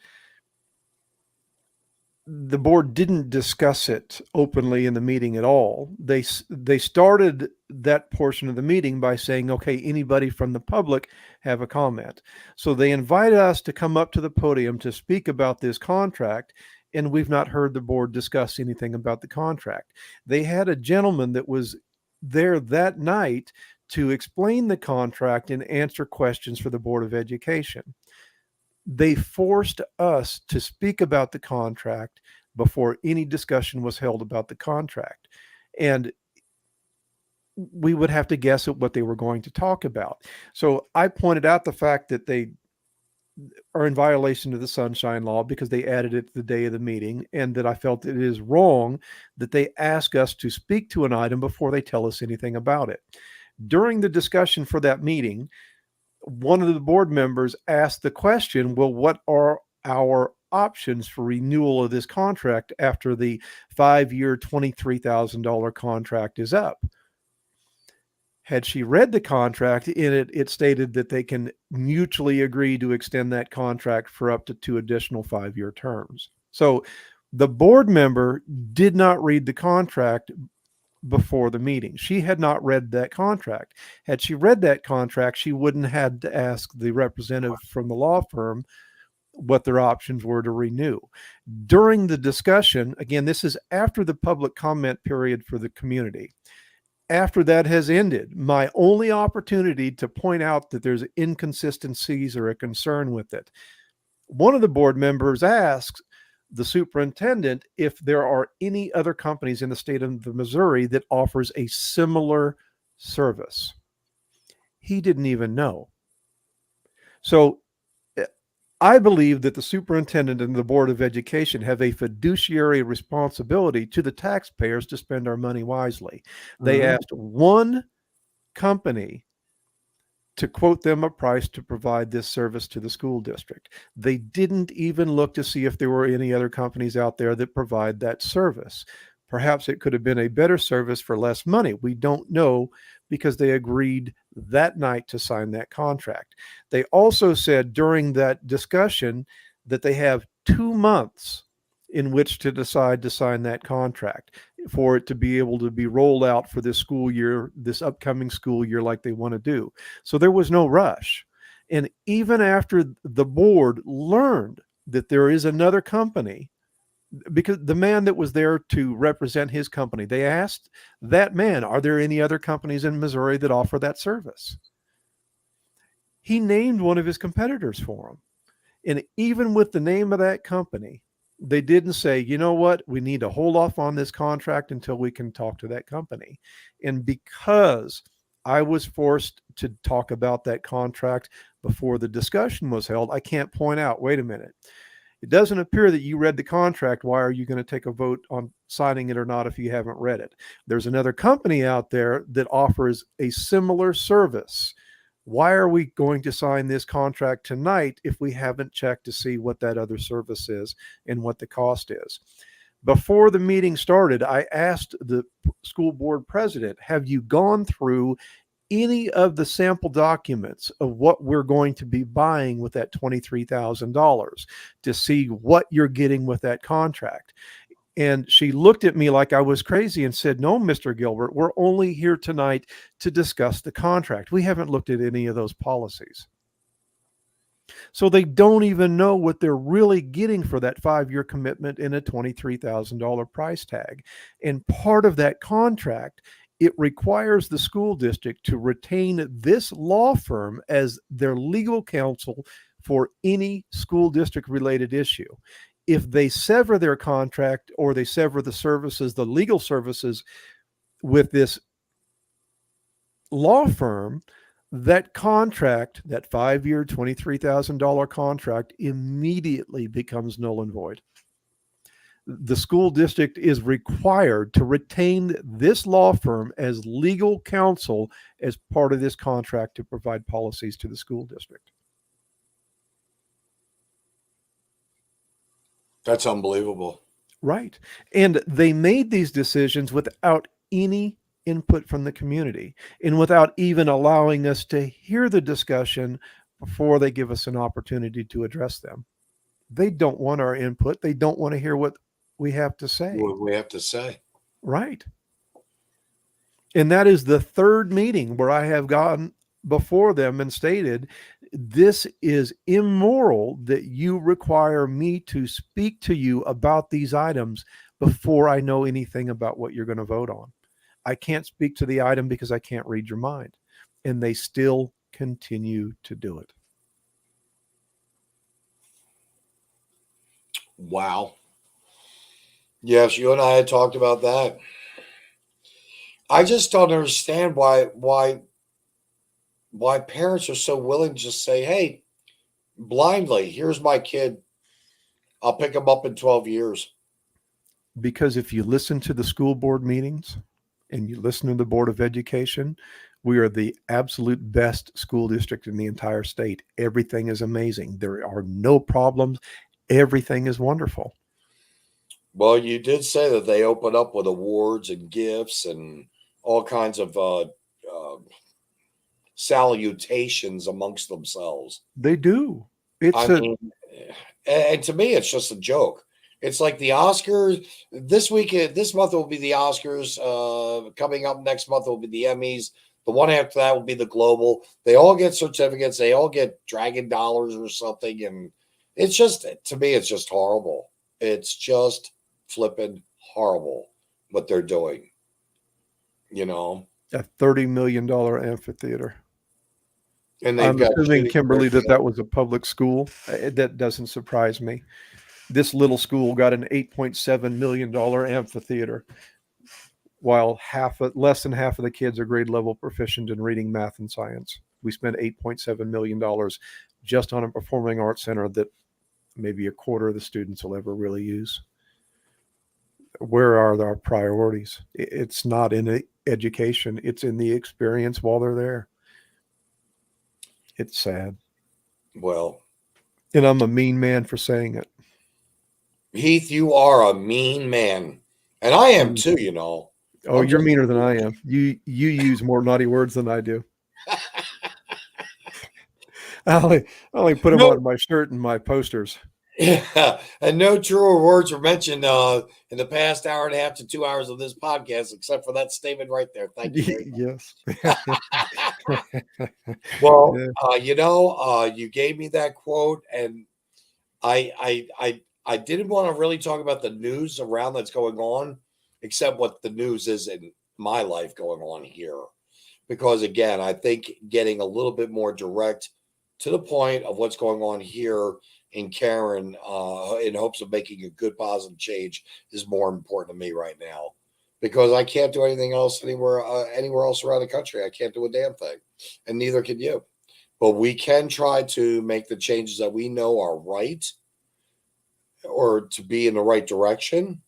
[SPEAKER 3] the board didn't discuss it openly in the meeting at all. They started that portion of the meeting by saying, okay, anybody from the public have a comment. So they invited us to come up to the podium to speak about this contract, and we've not heard the board discuss anything about the contract. They had a gentleman that was there that night to explain the contract and answer questions for the Board of Education. They forced us to speak about the contract before any discussion was held about the contract. And we would have to guess at what they were going to talk about. So I pointed out the fact that they are in violation of the Sunshine Law because they added it the day of the meeting, and that I felt it is wrong that they ask us to speak to an item before they tell us anything about it. During the discussion for that meeting, one of the board members asked the question, well, what are our options for renewal of this contract after the 5-year, $23,000 contract is up? Had she read the contract, in it stated that they can mutually agree to extend that contract for up to 2 additional 5-year terms. So the board member did not read the contract before the meeting. She had not read that contract. Had she read that contract, she wouldn't have had to ask the representative from the law firm what their options were to renew. During the discussion, again, this is after the public comment period for the community. After that has ended, my only opportunity to point out that there's inconsistencies or a concern with it, one of the board members asks the superintendent if there are any other companies in the state of Missouri that offers a similar service. He didn't even know. So I believe that the superintendent and the Board of Education have a fiduciary responsibility to the taxpayers to spend our money wisely. They asked one company to quote them a price to provide this service to the school district. They didn't even look to see if there were any other companies out there that provide that service. Perhaps it could have been a better service for less money. We don't know, because they agreed that night to sign that contract. They also said during that discussion that they have 2 months in which to decide to sign that contract for it to be able to be rolled out for this school year, this upcoming school year, like they want to do. So there was no rush. And even after the board learned that there is another company, because the man that was there to represent his company, they asked that man, are there any other companies in Missouri that offer that service? He named one of his competitors for him. And even with the name of that company, they didn't say, you know what, we need to hold off on this contract until we can talk to that company. And because I was forced to talk about that contract before the discussion was held, I can't point out, wait a minute, It doesn't appear that you read the contract. Why are you going to take a vote on signing it or not if you haven't read it? There's another company out there that offers a similar service. Why are we going to sign this contract tonight if we haven't checked to see what that other service is and what the cost is? Before the meeting started, I asked the school board president, have you gone through any of the sample documents of what we're going to be buying with that $23,000 to see what you're getting with that contract? And she looked at me like I was crazy and said, no, Mr. Gilbert, we're only here tonight to discuss the contract. We haven't looked at any of those policies. So they don't even know what they're really getting for that 5-year commitment in a $23,000 price tag. And part of that contract, it requires the school district to retain this law firm as their legal counsel for any school district related issue. If they sever their contract or they sever the services, the legal services with this law firm, that contract, that 5-year, $23,000 contract immediately becomes null and void. The school district is required to retain this law firm as legal counsel as part of this contract to provide policies to the school district.
[SPEAKER 2] That's unbelievable.
[SPEAKER 3] Right. And they made these decisions without any input from the community and without even allowing us to hear the discussion before they give us an opportunity to address them. They don't want our input. They don't want to hear what we have to say.
[SPEAKER 2] What we have to say.
[SPEAKER 3] Right. And that is the third meeting where I have gone before them and stated, this is immoral that you require me to speak to you about these items before I know anything about what you're going to vote on. I can't speak to the item because I can't read your mind. And they still continue to do it.
[SPEAKER 2] Wow. Yes, you and I had talked about that. I just don't understand why parents are so willing to just say, hey, blindly, here's my kid. I'll pick him up in 12 years.
[SPEAKER 3] Because if you listen to the school board meetings and you listen to the Board of Education, we are the absolute best school district in the entire state. Everything is amazing. There are no problems. Everything is wonderful.
[SPEAKER 2] Well, you did say that they open up with awards and gifts and all kinds of salutations amongst themselves.
[SPEAKER 3] They do.
[SPEAKER 2] And to me, it's just a joke. It's like the Oscars this month will be the Oscars. Coming up next month will be the Emmys. The one after that will be the Global. They all get certificates. They all get Dragon dollars or something. And it's just, to me, it's just horrible. It's just flipping horrible what they're doing. You know,
[SPEAKER 3] a $30 million amphitheater.
[SPEAKER 2] And
[SPEAKER 3] I'm assuming, Kimberly, that was a public school. That doesn't surprise me. This little school got an $8.7 million amphitheater, while less than half of the kids are grade level proficient in reading, math, and science. We spent $8.7 million just on a performing arts center that maybe a quarter of the students will ever really use. Where are our priorities? It's not in education. It's in the experience while they're there. It's sad.
[SPEAKER 2] Well,
[SPEAKER 3] and I'm a mean man for saying it.
[SPEAKER 2] Heath, you are a mean man. And I am too, you know.
[SPEAKER 3] Oh, you're meaner than I am. You use more naughty words than I do. I only put them on my shirt and my posters.
[SPEAKER 2] Yeah, and no truer words were mentioned in the past hour and a half to 2 hours of this podcast, except for that statement right there. Thank you.
[SPEAKER 3] Yes.
[SPEAKER 2] Well, you gave me that quote, and I didn't want to really talk about the news around that's going on, except what the news is in my life going on here. Because again, I think getting a little bit more direct to the point of what's going on here in Karen, in hopes of making a good positive change, is more important to me right now, because I can't do anything else anywhere else around the country. I can't do a damn thing, and neither can you. But we can try to make the changes that we know are right or to be in the right direction,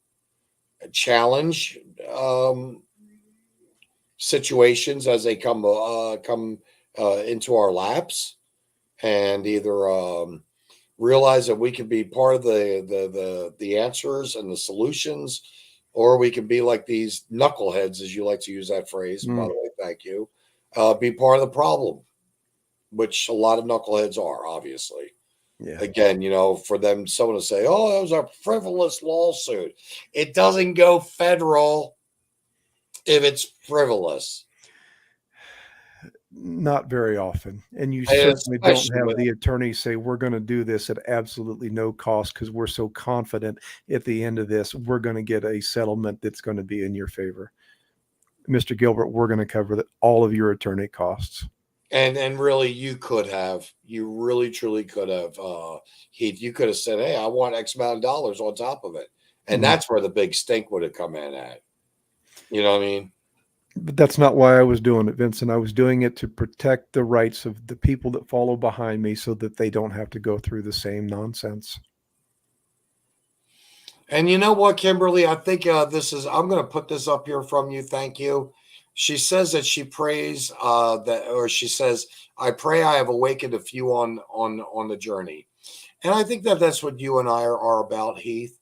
[SPEAKER 2] challenge situations as they come into our laps, and either realize that we can be part of the answers and the solutions, or we can be like these knuckleheads, as you like to use that phrase. By the way, thank you. Be part of the problem, which a lot of knuckleheads are, obviously.
[SPEAKER 3] Yeah.
[SPEAKER 2] Again, for them, someone to say, "Oh, that was a frivolous lawsuit." It doesn't go federal if it's frivolous.
[SPEAKER 3] Not very often. And you
[SPEAKER 2] And
[SPEAKER 3] certainly don't
[SPEAKER 2] especially
[SPEAKER 3] have
[SPEAKER 2] with,
[SPEAKER 3] the attorney say, we're going to do this at absolutely no cost because we're so confident at the end of this, we're going to get a settlement that's going to be in your favor. Mr. Gilbert, we're going to cover all of your attorney costs.
[SPEAKER 2] and really, you really truly could have, Heath, you could have said, "Hey, I want X amount of dollars on top of it," and that's where the big stink would have come in at. You know what I mean?
[SPEAKER 3] But that's not why I was doing it, Vincent. I was doing it to protect the rights of the people that follow behind me so that they don't have to go through the same nonsense.
[SPEAKER 2] And you know what, Kimberly? I think I'm going to put this up here from you. Thank you. She says that she prays she says, "I pray I have awakened a few on the journey." And I think that that's what you and I are about, Heath,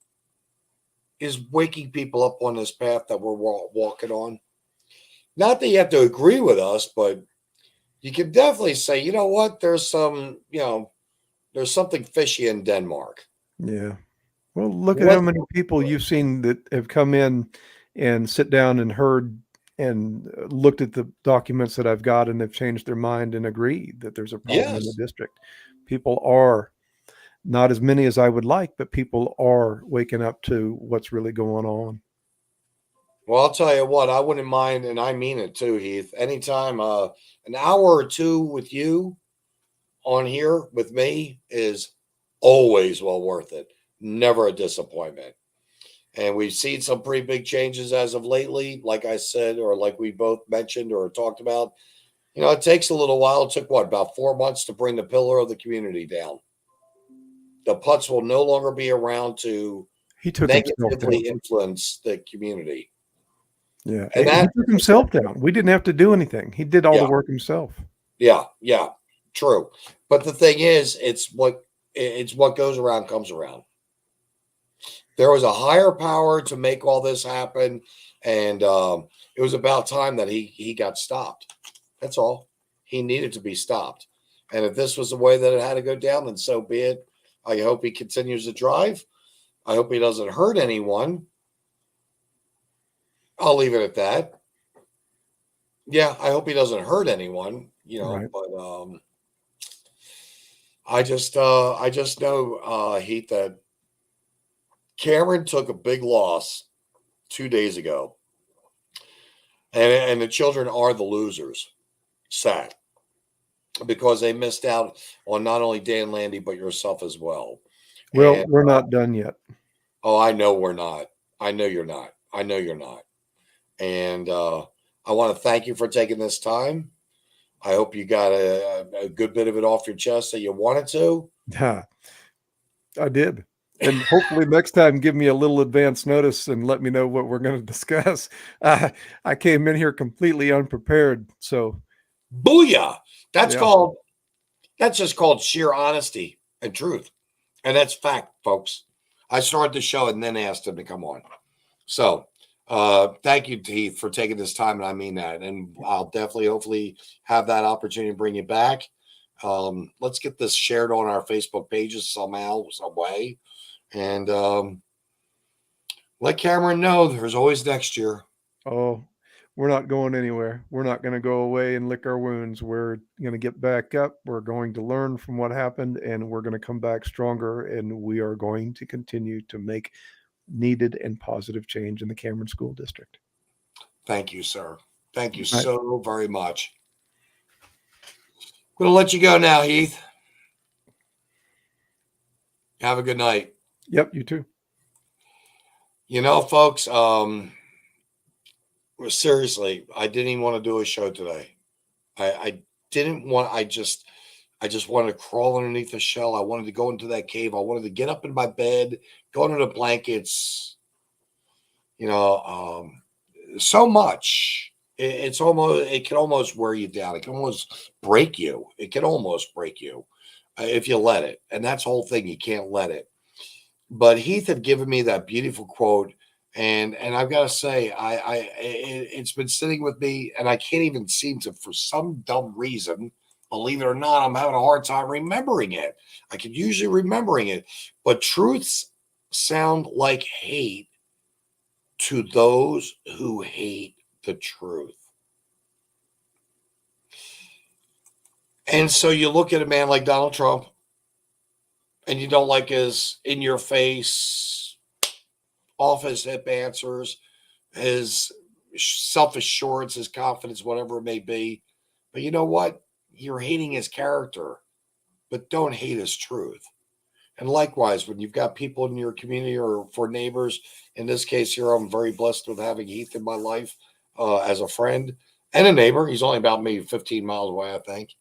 [SPEAKER 2] is waking people up on this path that we're walking on. Not that you have to agree with us, but you can definitely say, you know what, there's something fishy in Denmark.
[SPEAKER 3] Yeah. Well, look at how many people you've seen that have come in and sit down and heard and looked at the documents that I've got and have changed their mind and agreed that there's a problem in the district. People are, not as many as I would like, but people are waking up to what's really going on.
[SPEAKER 2] Well, I'll tell you what, I wouldn't mind, and I mean it too, Heath. Anytime an hour or two with you on here with me is always well worth it. Never a disappointment. And we've seen some pretty big changes as of lately, like I said, or like we both mentioned or talked about. It takes a little while. It took about 4 months to bring the pillar of the community down. The putz will no longer be around to negatively influence the community.
[SPEAKER 3] Yeah. And he took himself down. We didn't have to do anything. He did all the work himself.
[SPEAKER 2] Yeah. True. But the thing is, it's what goes around comes around. There was a higher power to make all this happen, and it was about time that he got stopped. That's all. He needed to be stopped. And if this was the way that it had to go down, then so be it. I hope he continues to drive. I hope he doesn't hurt anyone. I'll leave it at that. Yeah, I hope he doesn't hurt anyone,
[SPEAKER 3] Right.
[SPEAKER 2] but I just know, Heath, that Cameron took a big loss 2 days ago. And the children are the losers. Sad. Because they missed out on not only Dan Landy, but yourself as well.
[SPEAKER 3] Well, we're not done yet.
[SPEAKER 2] Oh, I know we're not. I know you're not. And I want to thank you for taking this time. I hope you got a good bit of it off your chest that you wanted to.
[SPEAKER 3] Yeah, I did. And hopefully next time, give me a little advance notice and let me know what we're going to discuss. I came in here completely unprepared. So,
[SPEAKER 2] booyah. That's just called sheer honesty and truth. And that's fact, folks. I started the show and then asked him to come on. So, thank you, Heath, for taking this time. And I mean that. And I'll definitely, hopefully, have that opportunity to bring you back. Let's get this shared on our Facebook pages somehow, some way. And let Cameron know there's always next year.
[SPEAKER 3] Oh, we're not going anywhere. We're not going to go away and lick our wounds. We're going to get back up. We're going to learn from what happened, and we're going to come back stronger. And we are going to continue to make needed and positive change in the Cameron School District.
[SPEAKER 2] Thank you, sir. Thank you so very much. I'm going to let you go now, Heath. Have a good night.
[SPEAKER 3] Yep, you too.
[SPEAKER 2] Folks, seriously, I didn't even want to do a show today. I didn't want, I just wanted to crawl underneath the shell. I wanted to go into that cave. I wanted to get up in my bed, go under the blankets, so much. It can almost wear you down. It can almost break you. It can almost break you if you let it. And that's the whole thing. You can't let it. But Heath had given me that beautiful quote. And I've got to say, it's been sitting with me, and I can't even seem to, for some dumb reason, believe it or not, I'm having a hard time remembering it. I can usually remembering it, but truths sound like hate to those who hate the truth. And so you look at a man like Donald Trump, and you don't like his in-your-face, off his hip answers, his self-assurance, his confidence, whatever it may be. But you know what? You're hating his character, but don't hate his truth. And likewise, when you've got people in your community or for neighbors, in this case here, I'm very blessed with having Heath in my life as a friend and a neighbor. He's only about maybe 15 miles away, I think.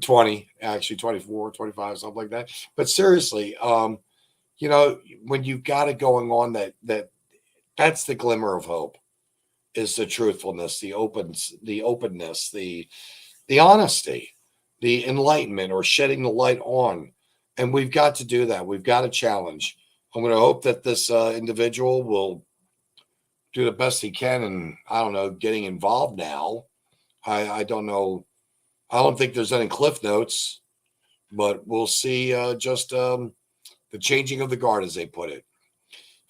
[SPEAKER 2] 20, actually 24, 25, something like that. But seriously, when you've got it going on, that's the glimmer of hope, is the truthfulness, the openness, the honesty, the enlightenment, or shedding the light on. And we've got to do that. We've got to challenge. I'm going to hope that this individual will do the best he can. And I don't know, getting involved now. I don't know. I don't think there's any cliff notes, but we'll see just the changing of the guard, as they put it.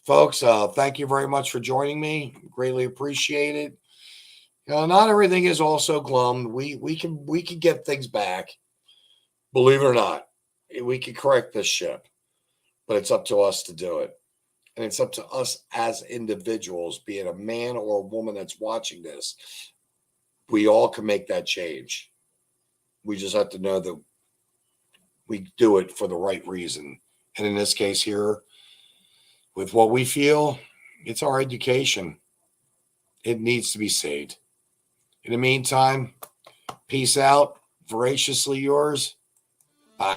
[SPEAKER 2] Folks, thank you very much for joining me. Greatly appreciate it. Not everything is also glum. We can get things back. Believe it or not, we can correct this ship, but it's up to us to do it. And it's up to us as individuals, be it a man or a woman that's watching this. We all can make that change. We just have to know that we do it for the right reason. And in this case here, with what we feel, it's our education. It needs to be saved. In the meantime, peace out. Voraciously yours. Bye.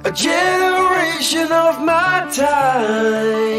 [SPEAKER 5] a generation of my time.